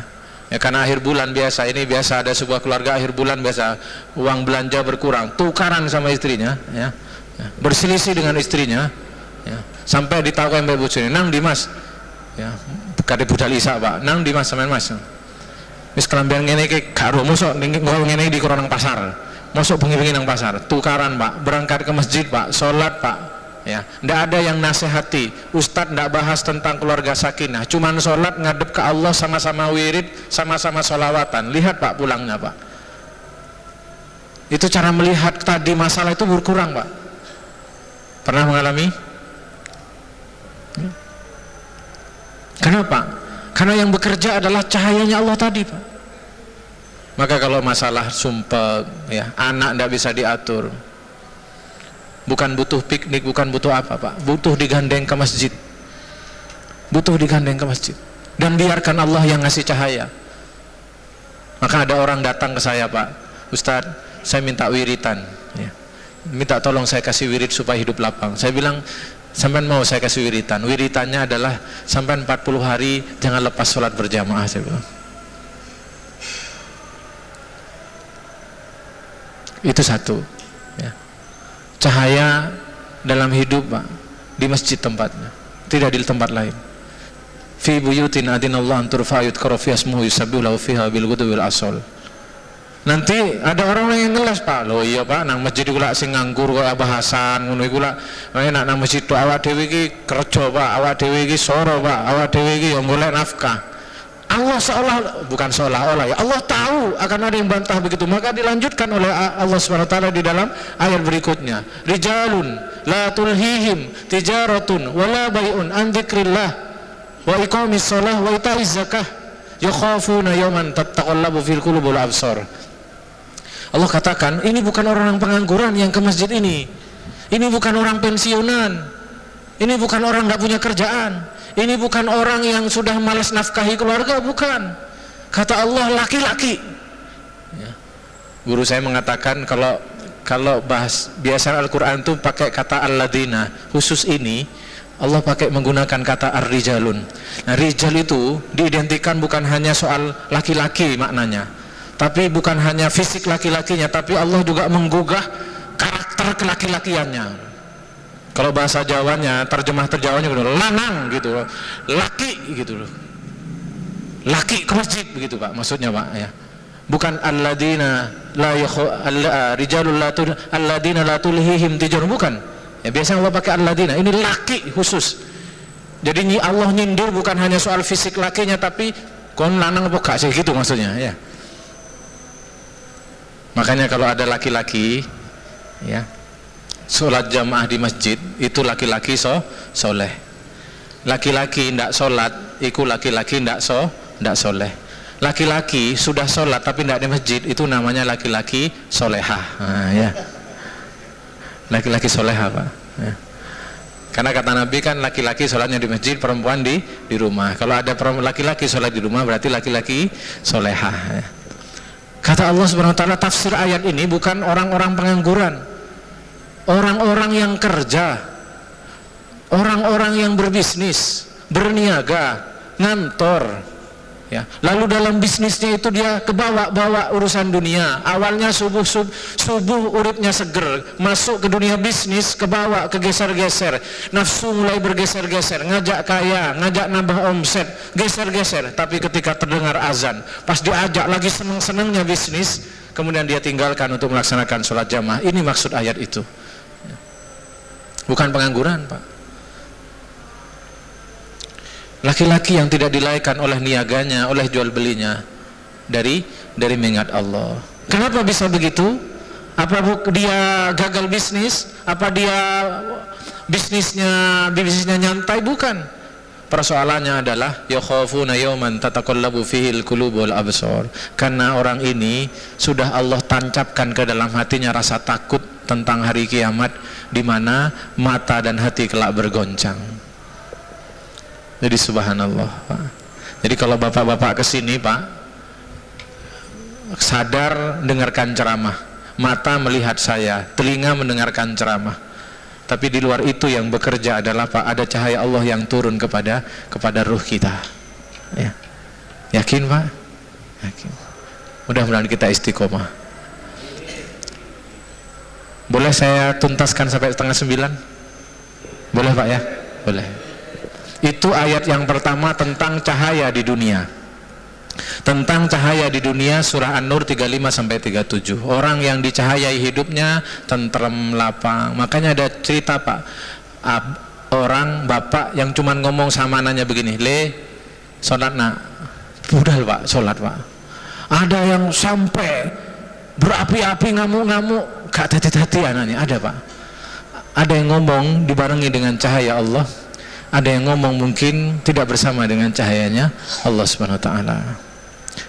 karena akhir bulan biasa, ini biasa ada sebuah keluarga akhir bulan biasa uang belanja berkurang, tukaran sama istrinya, ya, berselisih dengan istrinya, ya, sampai ditawakan mbak bujuni, nang Dimas, ya, kade budal isa, Pak, nang Dimas sama Mas, wis kelambian ngene iki karo mosok ngene di koronang pasar, mosok bengi-bengi nang pasar, tukaran, Pak, berangkat ke masjid, Pak, sholat, Pak, ya, ndak ada yang nasihati, Ustadz ndak bahas tentang keluarga sakinah, cuman sholat ngadep ke Allah, sama-sama wirid, sama-sama sholawatan. Lihat, Pak, pulangnya, Pak, itu cara melihat tadi masalah itu berkurang, Pak. Pernah mengalami? Kenapa? Karena yang bekerja adalah cahayanya Allah tadi, Pak. Maka kalau masalah sumpah, ya, anak ndak bisa diatur, bukan butuh piknik, bukan butuh apa, Pak, butuh digandeng ke masjid, butuh digandeng ke masjid, dan biarkan Allah yang ngasih cahaya. Maka ada orang datang ke saya, Pak, Ustadz, saya minta wiritan, ya, minta tolong saya kasih wirid supaya hidup lapang. Saya bilang, sampean mau saya kasih wiritan, wiritannya adalah sampean 40 hari jangan lepas sholat berjamaah, saya bilang. Itu satu, ya. Cahaya dalam hidup, Pak, di masjid tempatnya, tidak di tempat lain. Fi buyutin adinallahu an turfa yudhkara fiha ismuhu yusabbihu lahu fiha bil ghudwi wal asal. Nanti ada orang yang ngeles, Pak, loh iya, Pak, nang masjid gula sing nganggur kok bahasan ngono iku lah, enak nang masjid to awak dhewe iki kerja, Pak, awak dhewe iki soro, Pak, awak dhewe iki yang golek nafkah. Allah bukan seolah-olah, ya, Allah tahu akan ada yang bantah begitu. Maka dilanjutkan oleh Allah SWT di dalam ayat berikutnya, rijalun la tulhihim tijaratun wala bai'un an dzikrillah wa iqamis shalah wa ita'iz zakah yakhafuna yawman tattaqallabu fil qulubi wal absar. Allah katakan, ini bukan orang pengangguran yang ke masjid ini bukan orang pensiunan, ini bukan orang tidak punya kerjaan, ini bukan orang yang sudah malas nafkahi keluarga, bukan. Kata Allah, laki-laki, ya. Guru saya mengatakan kalau bahas biasa Al-Quran itu pakai kata alladzina, khusus ini Allah pakai menggunakan kata ar-rijalun. Nah, rijal itu diidentikan bukan hanya soal laki-laki maknanya, tapi bukan hanya fisik laki-lakinya, tapi Allah juga menggugah karakter kelaki-lakiannya. Kalau bahasa Jawanya, terjemahnya gitu, lanang gitu, laki gitu loh, laki ke masjid begitu, Pak, maksudnya, Pak, ya. Bukan alladzina la rijalul alladzina la tulhihim tijarun, bukan. Ya, biasanya Allah pakai alladzina, ini laki khusus. Jadi Allah nyindir bukan hanya soal fisik lakinya, tapi kon lanang apa gak sih gitu maksudnya, ya. Makanya kalau ada laki-laki, ya, sholat jamaah di masjid, itu laki-laki soleh. Laki-laki tidak sholat, itu laki-laki tidak soleh. Laki-laki sudah sholat tapi tidak di masjid, itu namanya laki-laki solehah. Nah, ya. Laki-laki solehah, Pak, ya. Karena kata Nabi kan laki-laki sholatnya di masjid, perempuan di rumah. Kalau ada laki-laki sholat di rumah berarti laki-laki solehah, ya. Kata Allah Subhanahu wa taala, tafsir ayat ini bukan orang-orang pengangguran, orang-orang yang kerja, orang-orang yang berbisnis, berniaga, ngantor, ya. Lalu dalam bisnisnya itu dia kebawa-bawa urusan dunia. Awalnya subuh uripnya seger, masuk ke dunia bisnis, kebawa, kegeser-geser, nafsu mulai bergeser-geser, ngajak kaya, ngajak nambah omset, geser-geser. Tapi ketika terdengar azan, pas diajak lagi seneng-senengnya bisnis, kemudian dia tinggalkan untuk melaksanakan sholat jamaah. Ini maksud ayat itu, bukan pengangguran, Pak. Laki-laki yang tidak dilaikan oleh niaganya, oleh jual belinya dari mengingat Allah. Kenapa bisa begitu? Apa dia gagal bisnis? Apa dia bisnisnya nyantai? Bukan. Persoalannya adalah yakhafuna yawman tataqallabu fihil qulub wal absar. Karena orang ini sudah Allah tancapkan ke dalam hatinya rasa takut tentang hari kiamat, di mana mata dan hati kelak bergoncang. Jadi subhanallah, Pak. Jadi kalau bapak-bapak kesini, Pak, sadar dengarkan ceramah, mata melihat saya, telinga mendengarkan ceramah. Tapi di luar itu yang bekerja adalah, Pak, ada cahaya Allah yang turun kepada ruh kita. Ya. Yakin, Pak? Yakin. Mudah-mudahan kita istiqomah. Boleh saya tuntaskan sampai 8:30? Boleh, Pak, ya? Boleh. Itu ayat yang pertama tentang cahaya di dunia. Tentang cahaya di dunia, surah An-Nur 35-37. Orang yang dicahayai hidupnya tentrem, lapang. Makanya ada cerita, Pak, orang bapak yang cuman ngomong sama anaknya begini, "Le, sholat nak." Budal, Pak, sholat, Pak. Ada yang sampai berapi-api, ngamuk-ngamuk, gak hati-hati anaknya. Ada, Pak. Ada yang ngomong dibarengi dengan cahaya Allah. Ada yang ngomong mungkin tidak bersama dengan cahayanya Allah Subhanahu wa taala.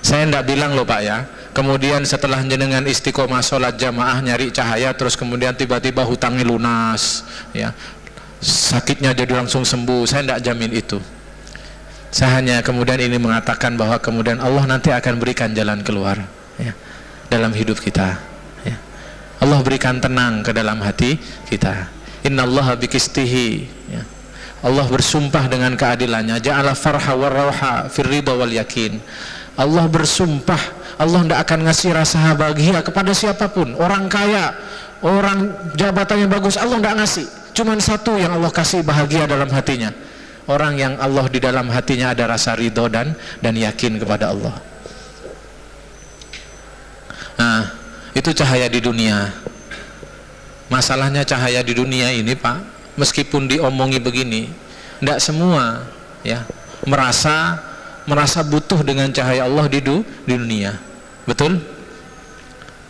Saya tidak bilang loh, Pak, ya, kemudian setelah jenengan istiqomah sholat jamaah nyari cahaya, terus kemudian tiba-tiba hutangnya lunas, ya, sakitnya jadi langsung sembuh. Saya tidak jamin itu. Saya hanya kemudian ini mengatakan bahwa kemudian Allah nanti akan berikan jalan keluar, ya, dalam hidup kita, ya. Allah berikan tenang ke dalam hati kita. Innallaha biqistihi, ya. Allah bersumpah dengan keadilannya, ja'ala farha wa rauha fir ridha wal yakin. Allah bersumpah, Allah tidak akan ngasih rasa bahagia kepada siapapun. Orang kaya, orang jabatannya bagus, Allah tidak ngasih. Cuman satu yang Allah kasih bahagia dalam hatinya. Orang yang Allah di dalam hatinya ada rasa ridho dan yakin kepada Allah. Nah, itu cahaya di dunia. Masalahnya cahaya di dunia ini, Pak, meskipun diomongi begini, tidak semua, ya, merasa butuh dengan cahaya Allah di dunia. Betul?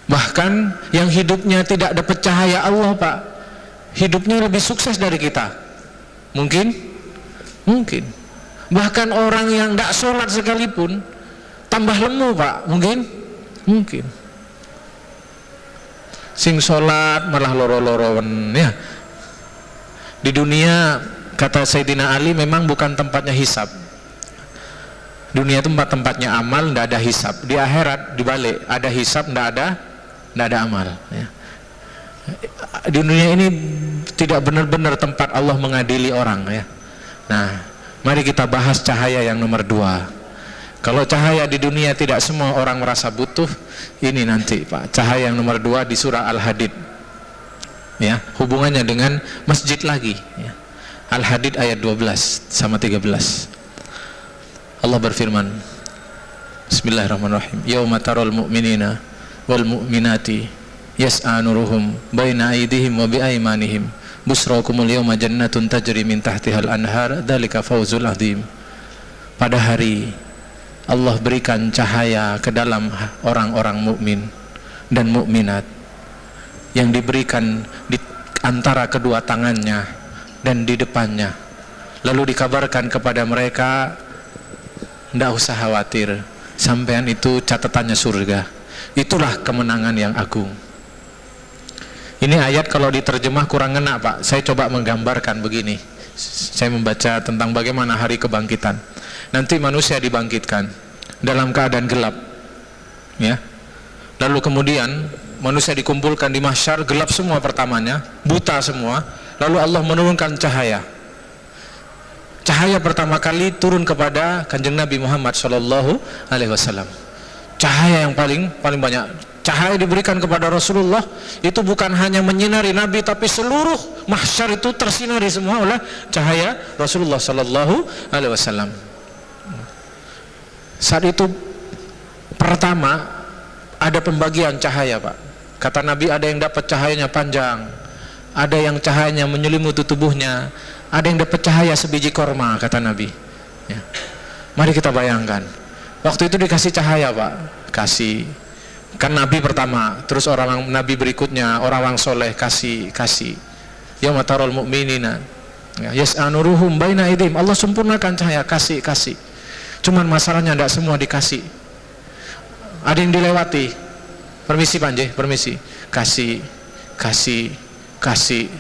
Bahkan yang hidupnya tidak dapat cahaya Allah, Pak, hidupnya lebih sukses dari kita. Mungkin. Bahkan orang yang tidak sholat sekalipun tambah lemu, Pak. Mungkin. Sing sholat malah loro-loroan, ya. Di dunia, kata Sayyidina Ali, memang bukan tempatnya hisab. Dunia itu tempatnya amal, tidak ada hisab. Di akhirat dibalik, ada hisab, tidak ada amal, ya. Di dunia ini tidak benar-benar tempat Allah mengadili orang, ya. Nah, mari kita bahas cahaya yang nomor 2. Kalau cahaya di dunia tidak semua orang merasa butuh, ini nanti, Pak, cahaya yang nomor 2 di surah Al-Hadid, ya, hubungannya dengan masjid lagi, ya. Al-Hadid ayat 12-13. Allah berfirman, Bismillahirrahmanirrahim, yauma taral mu'minina wal mu'minati yas'a nuruhum baina aydihim wa bi aymanihim busrakumul yawma jannatun tajri min tahtihal anhar dzalika fawzul azim. Pada hari Allah berikan cahaya ke dalam orang-orang mukmin dan mukminat yang diberikan di antara kedua tangannya dan di depannya. Lalu dikabarkan kepada mereka, tidak usah khawatir, sampean itu catatannya surga. Itulah kemenangan yang agung. Ini ayat kalau diterjemah kurang ngena, Pak. Saya coba menggambarkan begini. Saya membaca tentang bagaimana hari kebangkitan. Nanti manusia dibangkitkan dalam keadaan gelap, ya. Lalu kemudian manusia dikumpulkan di mahsyar, gelap semua pertamanya, buta semua. Lalu Allah menurunkan cahaya. Cahaya pertama kali turun kepada Kanjeng Nabi Muhammad Shallallahu Alaihi Wasallam. Cahaya yang paling banyak. Cahaya diberikan kepada Rasulullah itu bukan hanya menyinari Nabi, tapi seluruh mahsyar itu tersinari semua oleh cahaya Rasulullah Shallallahu Alaihi Wasallam. Saat itu pertama ada pembagian cahaya, Pak. Kata Nabi, ada yang dapat cahayanya panjang, ada yang cahayanya menyelimuti tubuhnya, ada yang dapat cahaya sebiji korma, kata Nabi. Ya. Mari kita bayangkan, waktu itu dikasih cahaya, Pak. Kasih. Kan Nabi pertama, terus orang Nabi berikutnya, orang soleh kasih. Yauma taral mu'minina yas'anuruhum baina aidim. Allah sempurnakan cahaya, kasih. Cuman masalahnya tidak semua dikasih. Ada yang dilewati. Permisi Panji, permisi. Kasih.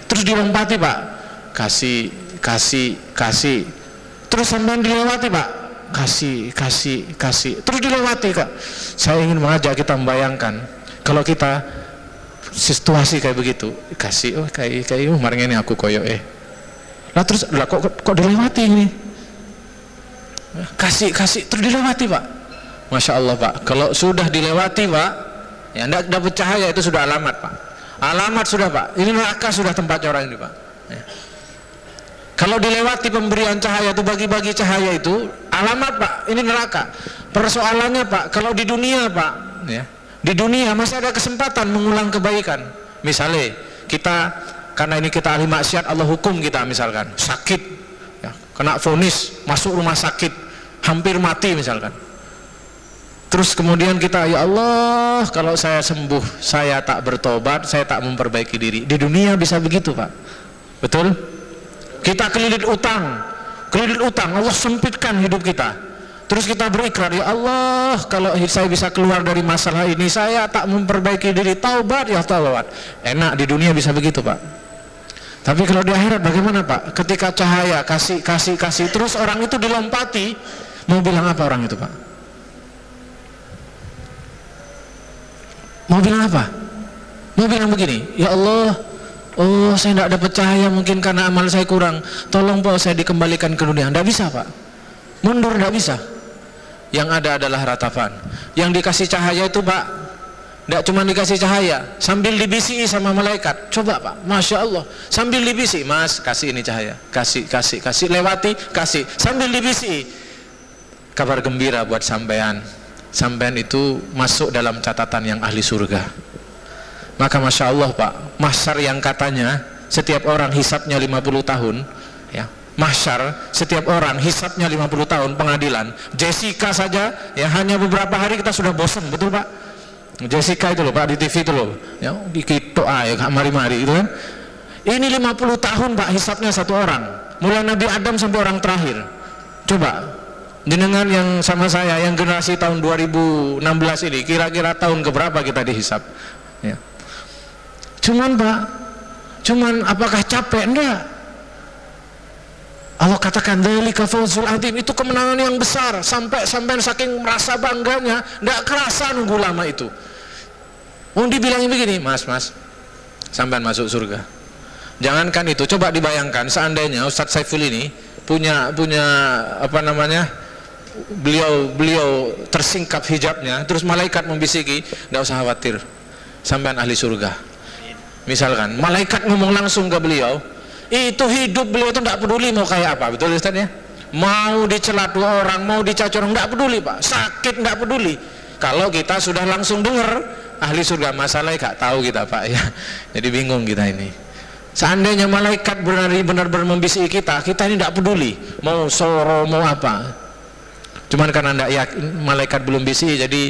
Terus dilompati, Pak. Kasih. Terus sampai dilewati, Pak. Kasih. Terus dilewati, Kak. Saya ingin mengajak kita membayangkan kalau kita situasi kayak begitu, kasih, kayak kemarin ini aku koyo lah terus kok dilewati ini. Kasih terus dilewati, Pak. Masya Allah, Pak. Kalau sudah dilewati, Pak, ya tidak dapat cahaya, itu sudah alamat, Pak. Alamat sudah, Pak. Ini neraka sudah tempatnya orang ini, Pak. Ya. Kalau dilewati pemberian cahaya itu, bagi-bagi cahaya itu, alamat, Pak. Ini neraka. Persoalannya, Pak, kalau di dunia, Pak, ya, di dunia masih ada kesempatan mengulang kebaikan. Misalnya kita, karena ini kita ahli maksiat, Allah hukum kita, misalkan sakit, ya, kena vonis, masuk rumah sakit, hampir mati misalkan. Terus kemudian kita, ya Allah, kalau saya sembuh, saya tak bertobat, saya tak memperbaiki diri. Di dunia bisa begitu, Pak. Betul? Kita kelilit utang, Allah sempitkan hidup kita. Terus kita berikrar, ya Allah, kalau saya bisa keluar dari masalah ini, saya tak memperbaiki diri, taubat, ya taubat. Enak, di dunia bisa begitu, Pak. Tapi kalau di akhirat bagaimana, Pak? Ketika cahaya, kasih, terus orang itu dilompati, mau bilang apa orang itu, Pak? Mau bilang apa? Mau bilang begini, ya Allah, oh saya tidak dapat cahaya mungkin karena amal saya kurang, tolong Pak saya dikembalikan ke dunia. Tidak bisa, Pak. Mundur tidak bisa. Yang ada adalah ratapan. Yang dikasih cahaya itu, Pak, tidak cuma dikasih cahaya, sambil dibisi sama malaikat. Coba, Pak, Masya Allah, sambil dibisi, Mas kasih ini cahaya, kasih, lewati, kasih, sambil dibisi. Kabar gembira buat sampean itu masuk dalam catatan yang ahli surga. Maka Masya Allah, Pak, mahsyar yang katanya setiap orang hisapnya 50 tahun, ya, mahsyar setiap orang hisapnya 50 tahun pengadilan. Jessica saja, ya, hanya beberapa hari kita sudah bosan, betul, Pak? Jessica itu loh, Pak, di TV itu loh, ya, di Kito ya, mari-mari itu kan. Ini 50 tahun, Pak, hisapnya satu orang, mulai Nabi Adam sampai orang terakhir. Coba jenengan yang sama saya yang generasi tahun 2016 ini, kira-kira tahun keberapa kita dihisap, ya. Cuman, Pak, apakah capek? Enggak. Allah katakan dzalika fawzul azim, itu kemenangan yang besar, sampai saking merasa bangganya enggak kerasa nunggu lama itu. Dibilangin begini, Mas, sampean masuk surga. Jangankan itu, coba dibayangkan seandainya Ustadz Saiful ini punya apa namanya, beliau tersingkap hijabnya, terus malaikat membisiki, tidak usah khawatir, sampean ahli surga. Misalkan malaikat ngomong langsung ke beliau, itu hidup beliau itu tidak peduli mau kayak apa, betul Ustaz ya? Mau dicela dua orang, mau dicaci orang, tidak peduli, Pak. Sakit tidak peduli. Kalau kita sudah langsung dengar ahli surga, masalahnya gak tahu kita, Pak, ya. Jadi bingung kita ini. Seandainya malaikat benar-benar membisiki kita ini tidak peduli mau soro mau apa. Cuman karena tidak yakin, malaikat belum bisi, jadi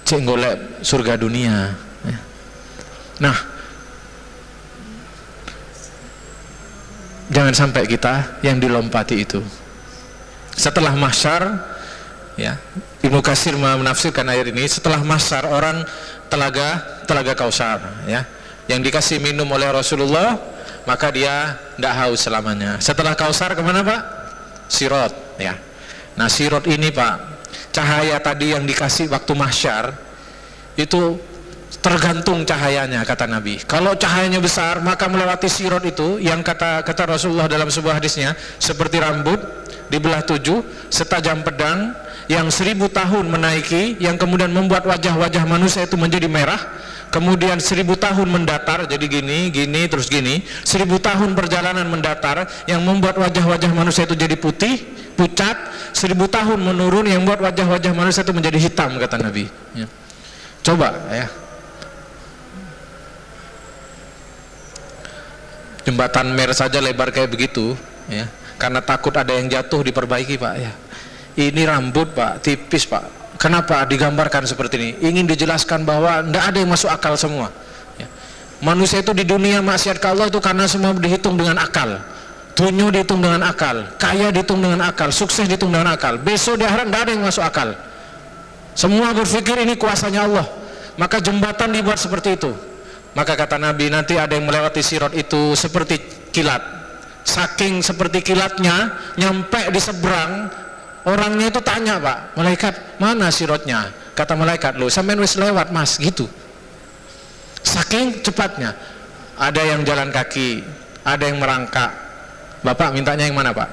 cek golek surga dunia. Nah, jangan sampai kita yang dilompati itu. Setelah mahsyar, ya, Ibnu Katsir menafsirkan ayat ini, setelah mahsyar orang telaga Kausar, ya, yang dikasih minum oleh Rasulullah, maka dia tidak haus selamanya. Setelah Kausar kemana, Pak? Sirat, ya. Nah, sirat ini, Pak, cahaya tadi yang dikasih waktu mahsyar Itu tergantung cahayanya, kata Nabi. Kalau cahayanya besar, maka melewati sirot itu, yang kata Rasulullah dalam sebuah hadisnya, seperti rambut dibelah 7, setajam pedang yang 1000 tahun menaiki, yang kemudian membuat wajah-wajah manusia itu menjadi merah, kemudian 1000 tahun mendatar, jadi gini, terus gini, 1000 tahun perjalanan mendatar, yang membuat wajah-wajah manusia itu jadi putih, pucat, 1000 tahun menurun, yang membuat wajah-wajah manusia itu menjadi hitam, kata Nabi. Ya. Coba ya, jembatan Mer saja lebar kayak begitu, ya, karena takut ada yang jatuh diperbaiki, Pak. Ya, ini rambut, Pak, tipis, Pak. Kenapa digambarkan seperti ini? Ingin dijelaskan bahwa tidak ada yang masuk akal semua. Ya. Manusia itu di dunia maksiat ke Allah itu karena semua dihitung dengan akal. Dunia dihitung dengan akal, kaya dihitung dengan akal, sukses dihitung dengan akal. Besok di akhirat tidak ada yang masuk akal. Semua berpikir ini kuasanya Allah. Maka jembatan dibuat seperti itu. Maka kata Nabi, nanti ada yang melewati sirot itu seperti kilat. Saking seperti kilatnya, nyampe di seberang, orangnya itu tanya, Pak, malaikat, mana sirotnya? Kata malaikat, loh sampean wis lewat, Mas, gitu. Saking cepatnya. Ada yang jalan kaki, ada yang merangkak. Bapak mintanya yang mana, Pak?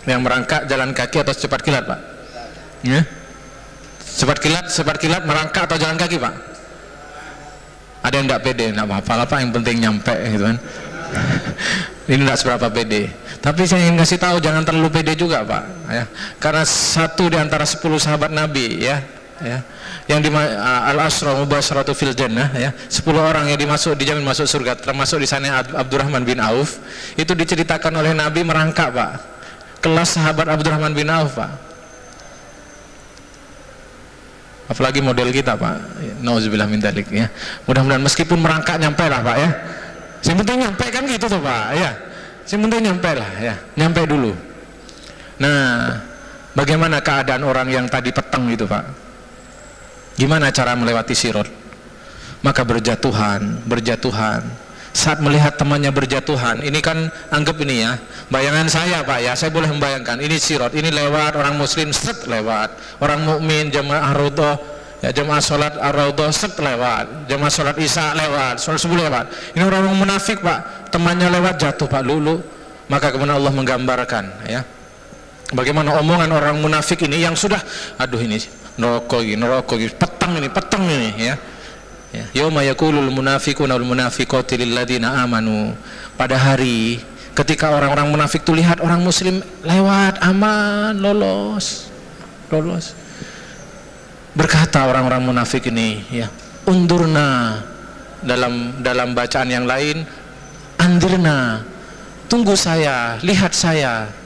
Yang merangkak, jalan kaki, atau cepat kilat, Pak? Ya? Cepat kilat, merangkak atau jalan kaki, Pak? Ada yang tidak pede, tidak apa-apa, Pak, yang penting nyampe, gitu kan. Ini tidak seberapa pede. Tapi saya ingin kasih tahu, jangan terlalu pede juga, Pak, ya. Karena satu di antara 10 sahabat Nabi, ya, yang di al-asra mubasyratu fil jannah, ya, 10 orang yang dijamin masuk surga, termasuk di sana Abdurrahman bin Auf. Itu diceritakan oleh Nabi merangkak, Pak. Kelas sahabat Abdurrahman bin Auf, Pak. Apalagi model kita, Pak. Nauzubillah min dzalik, ya. Mudah-mudahan meskipun merangkak nyampe lah, Pak, ya. Yang penting nyampe kan gitu tuh, Pak, ya. Yang penting nyampe lah, ya. Nyampe dulu. Nah, bagaimana keadaan orang yang tadi peteng itu, Pak? Gimana cara melewati sirot? Maka berjatuhan. Saat melihat temannya berjatuhan, ini kan anggap ini ya, bayangan saya, Pak, ya, saya boleh membayangkan, ini sirot, ini lewat orang muslim, set lewat, orang mukmin jamaah ar-raudhah, ya, jamaah sholat ar-raudhah, set lewat, jamaah sholat isya lewat, sholat subuh lewat. Ini orang munafik, Pak, temannya lewat, jatuh, Pak, lulu. Maka kemudian Allah menggambarkan, ya, bagaimana omongan orang munafik ini yang sudah, aduh ini neraka gini, petang ini, ya. Yauma yaqulul munafiquna wal munafiqatu lil ladzina amanu. Pada hari ketika orang-orang munafik itu lihat orang muslim lewat, aman, lolos. Berkata orang-orang munafik ini, ya, undurna, dalam bacaan yang lain, andirna, tunggu saya, lihat saya.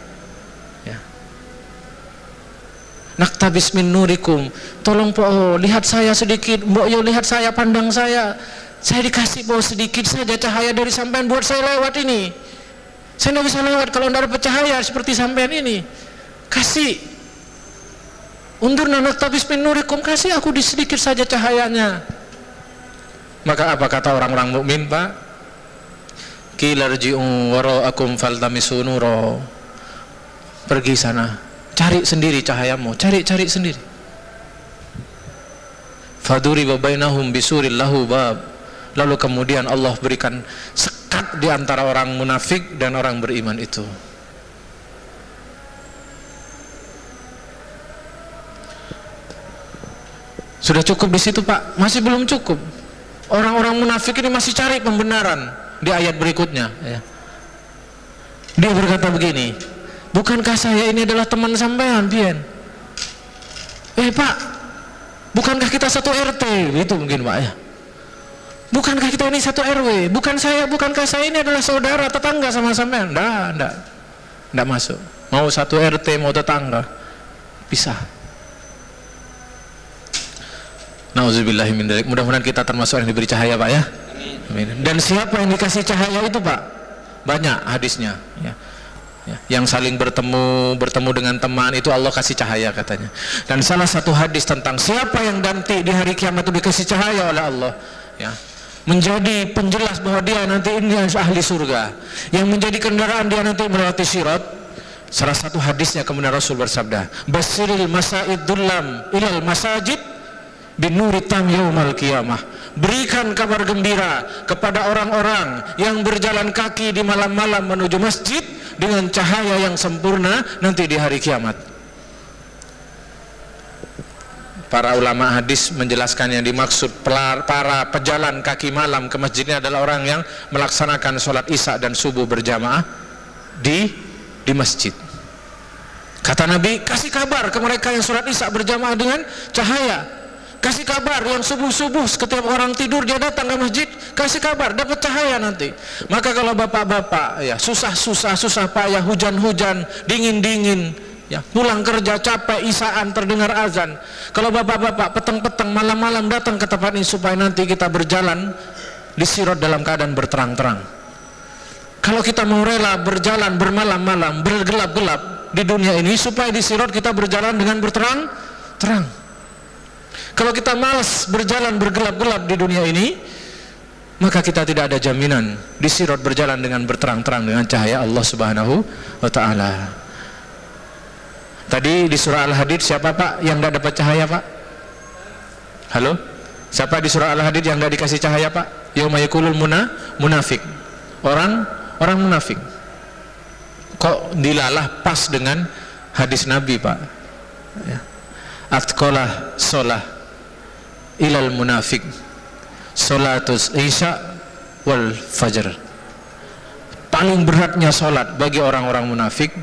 Naktabis min nurikum, tolong po, lihat saya sedikit, mbok yo lihat saya, pandang saya dikasih po sedikit saja cahaya dari sampean buat saya lewat ini. Saya tidak bisa lewat kalau tidak dapat cahaya seperti sampean ini. Kasih, undurna naktabis min nurikum, kasih aku di sedikit saja cahayanya. Maka apa kata orang-orang mukmin, Pak? Qila rji'u wara'akum faltamisu nura. Pergi sana, cari sendiri cahayamu, cari sendiri. Faduriba bainahum bisuril lahu bab. Lalu kemudian Allah berikan sekat di antara orang munafik dan orang beriman itu. Sudah cukup di situ, Pak? Masih belum cukup. Orang-orang munafik ini masih cari pembenaran di ayat berikutnya, ya. Dia berkata begini, bukankah saya ini adalah teman sampean, Pian? Pak, bukankah kita satu RT? Itu mungkin, Pak, ya. Bukankah kita ini satu RW? Bukankah saya ini adalah saudara, tetangga sama sampean? Enggak masuk. Mau satu RT, mau tetangga, pisah. Nauzubillahi min dzalik. Mudah-mudahan kita termasuk yang diberi cahaya, Pak, ya. Amin. Dan siapa yang dikasih cahaya itu, Pak? Banyak hadisnya, ya. Yang saling bertemu dengan teman itu Allah kasih cahaya katanya. Dan salah satu hadis tentang siapa yang nanti di hari kiamat itu dikasih cahaya oleh Allah, ya, menjadi penjelas bahwa dia nanti ini ahli surga, yang menjadi kendaraan dia nanti melewati sirat. Salah satu hadisnya kemudian Rasul bersabda, basiril masaid dullam ilal masajid binuri tam yaumal qiyamah. Berikan kabar gembira kepada orang-orang yang berjalan kaki di malam-malam menuju masjid dengan cahaya yang sempurna nanti di hari kiamat. Para ulama hadis menjelaskan yang dimaksud para pejalan kaki malam ke masjidnya adalah orang yang melaksanakan sholat isya dan subuh berjamaah di masjid. Kata Nabi, kasih kabar ke mereka yang sholat isya berjamaah dengan cahaya. Kasih kabar yang subuh-subuh setiap orang tidur dia datang ke masjid, kasih kabar, dapat cahaya nanti. Maka kalau bapak-bapak ya susah payah, hujan-hujan, dingin-dingin, ya pulang kerja capek, isaan terdengar azan. Kalau bapak-bapak petang-petang malam-malam datang ke tempat ini supaya nanti kita berjalan di sirat dalam keadaan berterang-terang. Kalau kita mau rela berjalan bermalam-malam, bergelap-gelap di dunia ini supaya di sirat kita berjalan dengan berterang-terang. Kalau kita malas berjalan bergelap-gelap di dunia ini, maka kita tidak ada jaminan di sirat berjalan dengan berterang-terang dengan cahaya Allah Subhanahu wa ta'ala. Tadi di surah Al-Hadid siapa Pak yang tidak dapat cahaya Pak? Halo? Siapa di surah Al-Hadid yang tidak dikasih cahaya Pak? Yauma yaqulul munafik. Orang munafik. Kok dilalah pas dengan hadis Nabi Pak? Ya. Atqalah sholah ilal munafik sholatus isya wal fajr. Paling beratnya sholat bagi orang-orang munafik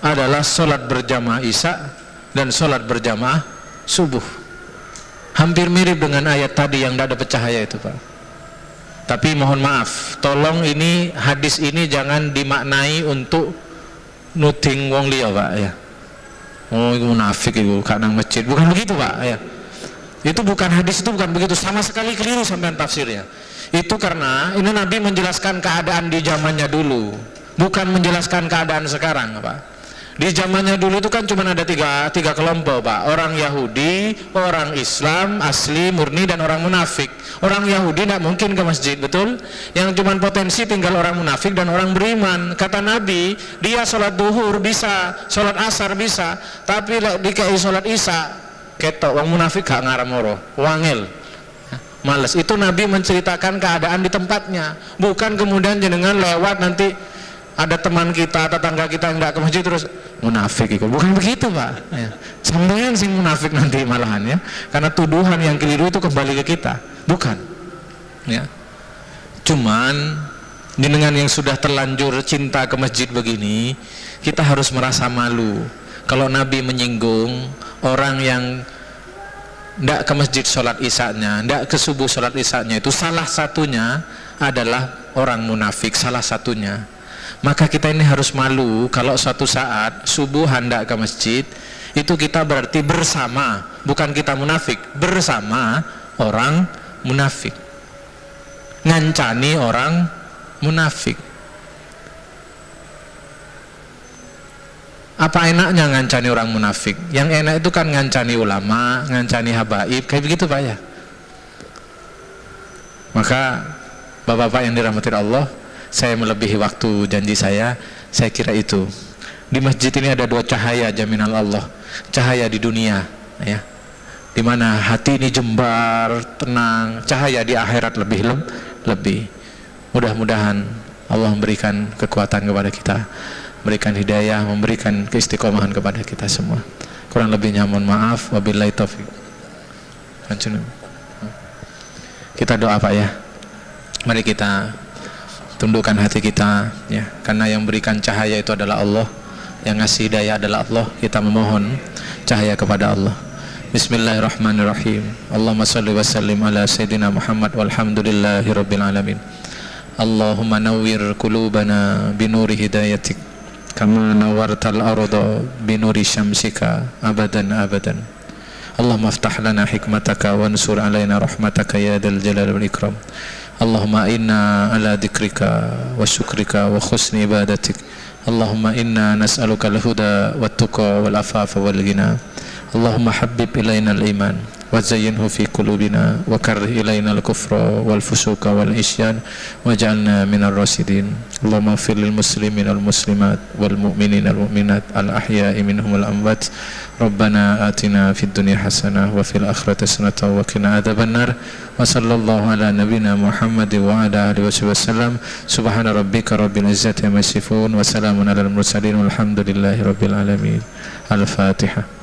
adalah sholat berjamaah isya dan sholat berjamaah subuh. Hampir mirip dengan ayat tadi yang tidak ada cahaya itu Pak. Tapi mohon maaf, tolong ini hadis ini jangan dimaknai untuk nuting wong liya Pak ya. Oh itu munafik itu kadang masjid, bukan begitu Pak ya. Itu bukan hadis, itu bukan begitu, sama sekali keliru sampai tafsirnya. Itu karena ini Nabi menjelaskan keadaan di zamannya dulu, bukan menjelaskan keadaan sekarang Pak. Di zamannya dulu itu kan cuma ada tiga kelompok Pak, orang Yahudi, orang Islam asli murni, dan orang munafik. Orang Yahudi tidak mungkin ke masjid, betul? Yang cuma potensi tinggal orang munafik dan orang beriman. Kata Nabi, dia sholat duhur bisa, sholat asar bisa, tapi dikai sholat isya ketok, wong munafik gak ngaramoro, wangil, males. Itu Nabi menceritakan keadaan di tempatnya, bukan kemudian jenengan lewat nanti ada teman kita, tetangga kita yang tidak ke masjid terus munafik itu, bukan begitu Pak ya. Sampeyan sing munafik nanti malahan ya, karena tuduhan yang keliru itu kembali ke kita, bukan ya. Cuman dengan yang sudah terlanjur cinta ke masjid begini, kita harus merasa malu kalau Nabi menyinggung orang yang tidak ke masjid sholat isya-nya, tidak ke subuh sholat isya-nya, itu salah satunya adalah orang munafik, salah satunya. Maka kita ini harus malu kalau suatu saat subuh hendak ke masjid, itu kita berarti bersama, bukan kita munafik, bersama orang munafik, ngancani orang munafik. Apa enaknya ngancani orang munafik? Yang enak itu kan ngancani ulama, ngancani habaib, kayak begitu Pak ya. Maka bapak-bapak yang dirahmati Allah, saya melebihi waktu janji saya kira itu. Di masjid ini ada dua cahaya jaminan Allah, cahaya di dunia ya, dimana hati ini jembar, tenang, cahaya di akhirat lebih. Mudah-mudahan Allah memberikan kekuatan kepada kita, memberikan hidayah, memberikan keistiqomahan kepada kita semua. Kurang lebihnya mohon maaf. Wabillahi taufik. Kita doa Pak ya. Mari kita tundukkan hati kita ya, karena yang berikan cahaya itu adalah Allah, yang ngasih hidayah adalah Allah. Kita memohon cahaya kepada Allah. Bismillahirrahmanirrahim. Allahumma salli wa sallim ala sayyidina Muhammad walhamdulillahi rabbil alamin. Allahumma nawwir qulubana binuri hidayatik kama nawartal arda binuri syamsika abadan abadan. Allahumma aftah lana hikmataka wansur alaina rahmataka ya dzal jalali wal ikram. Allahumma inna ala dzikrika wa syukrika wa husni ibadatik. Allahumma inna nas'aluka al-huda wat tuqa wal afafa wal ghina. Allahumma habbib ilaina al-iman وزينه في قلوبنا وكره إلينا الكفر والفسوق والعصيان واجعلنا من الراشدين اللهم اغفر للمسلمين والمسلمات والمؤمنين والمؤمنات الأحياء منهم والأموات ربنا آتنا في الدنيا حسنة وفي الآخرة حسنة وقنا عذاب النار وصلى الله على نبينا محمد وعلى آله وصحبه وسلم سبحان ربك رب العزة عما يصفون وسلام على المرسلين والحمد لله رب العالمين. الفاتحة.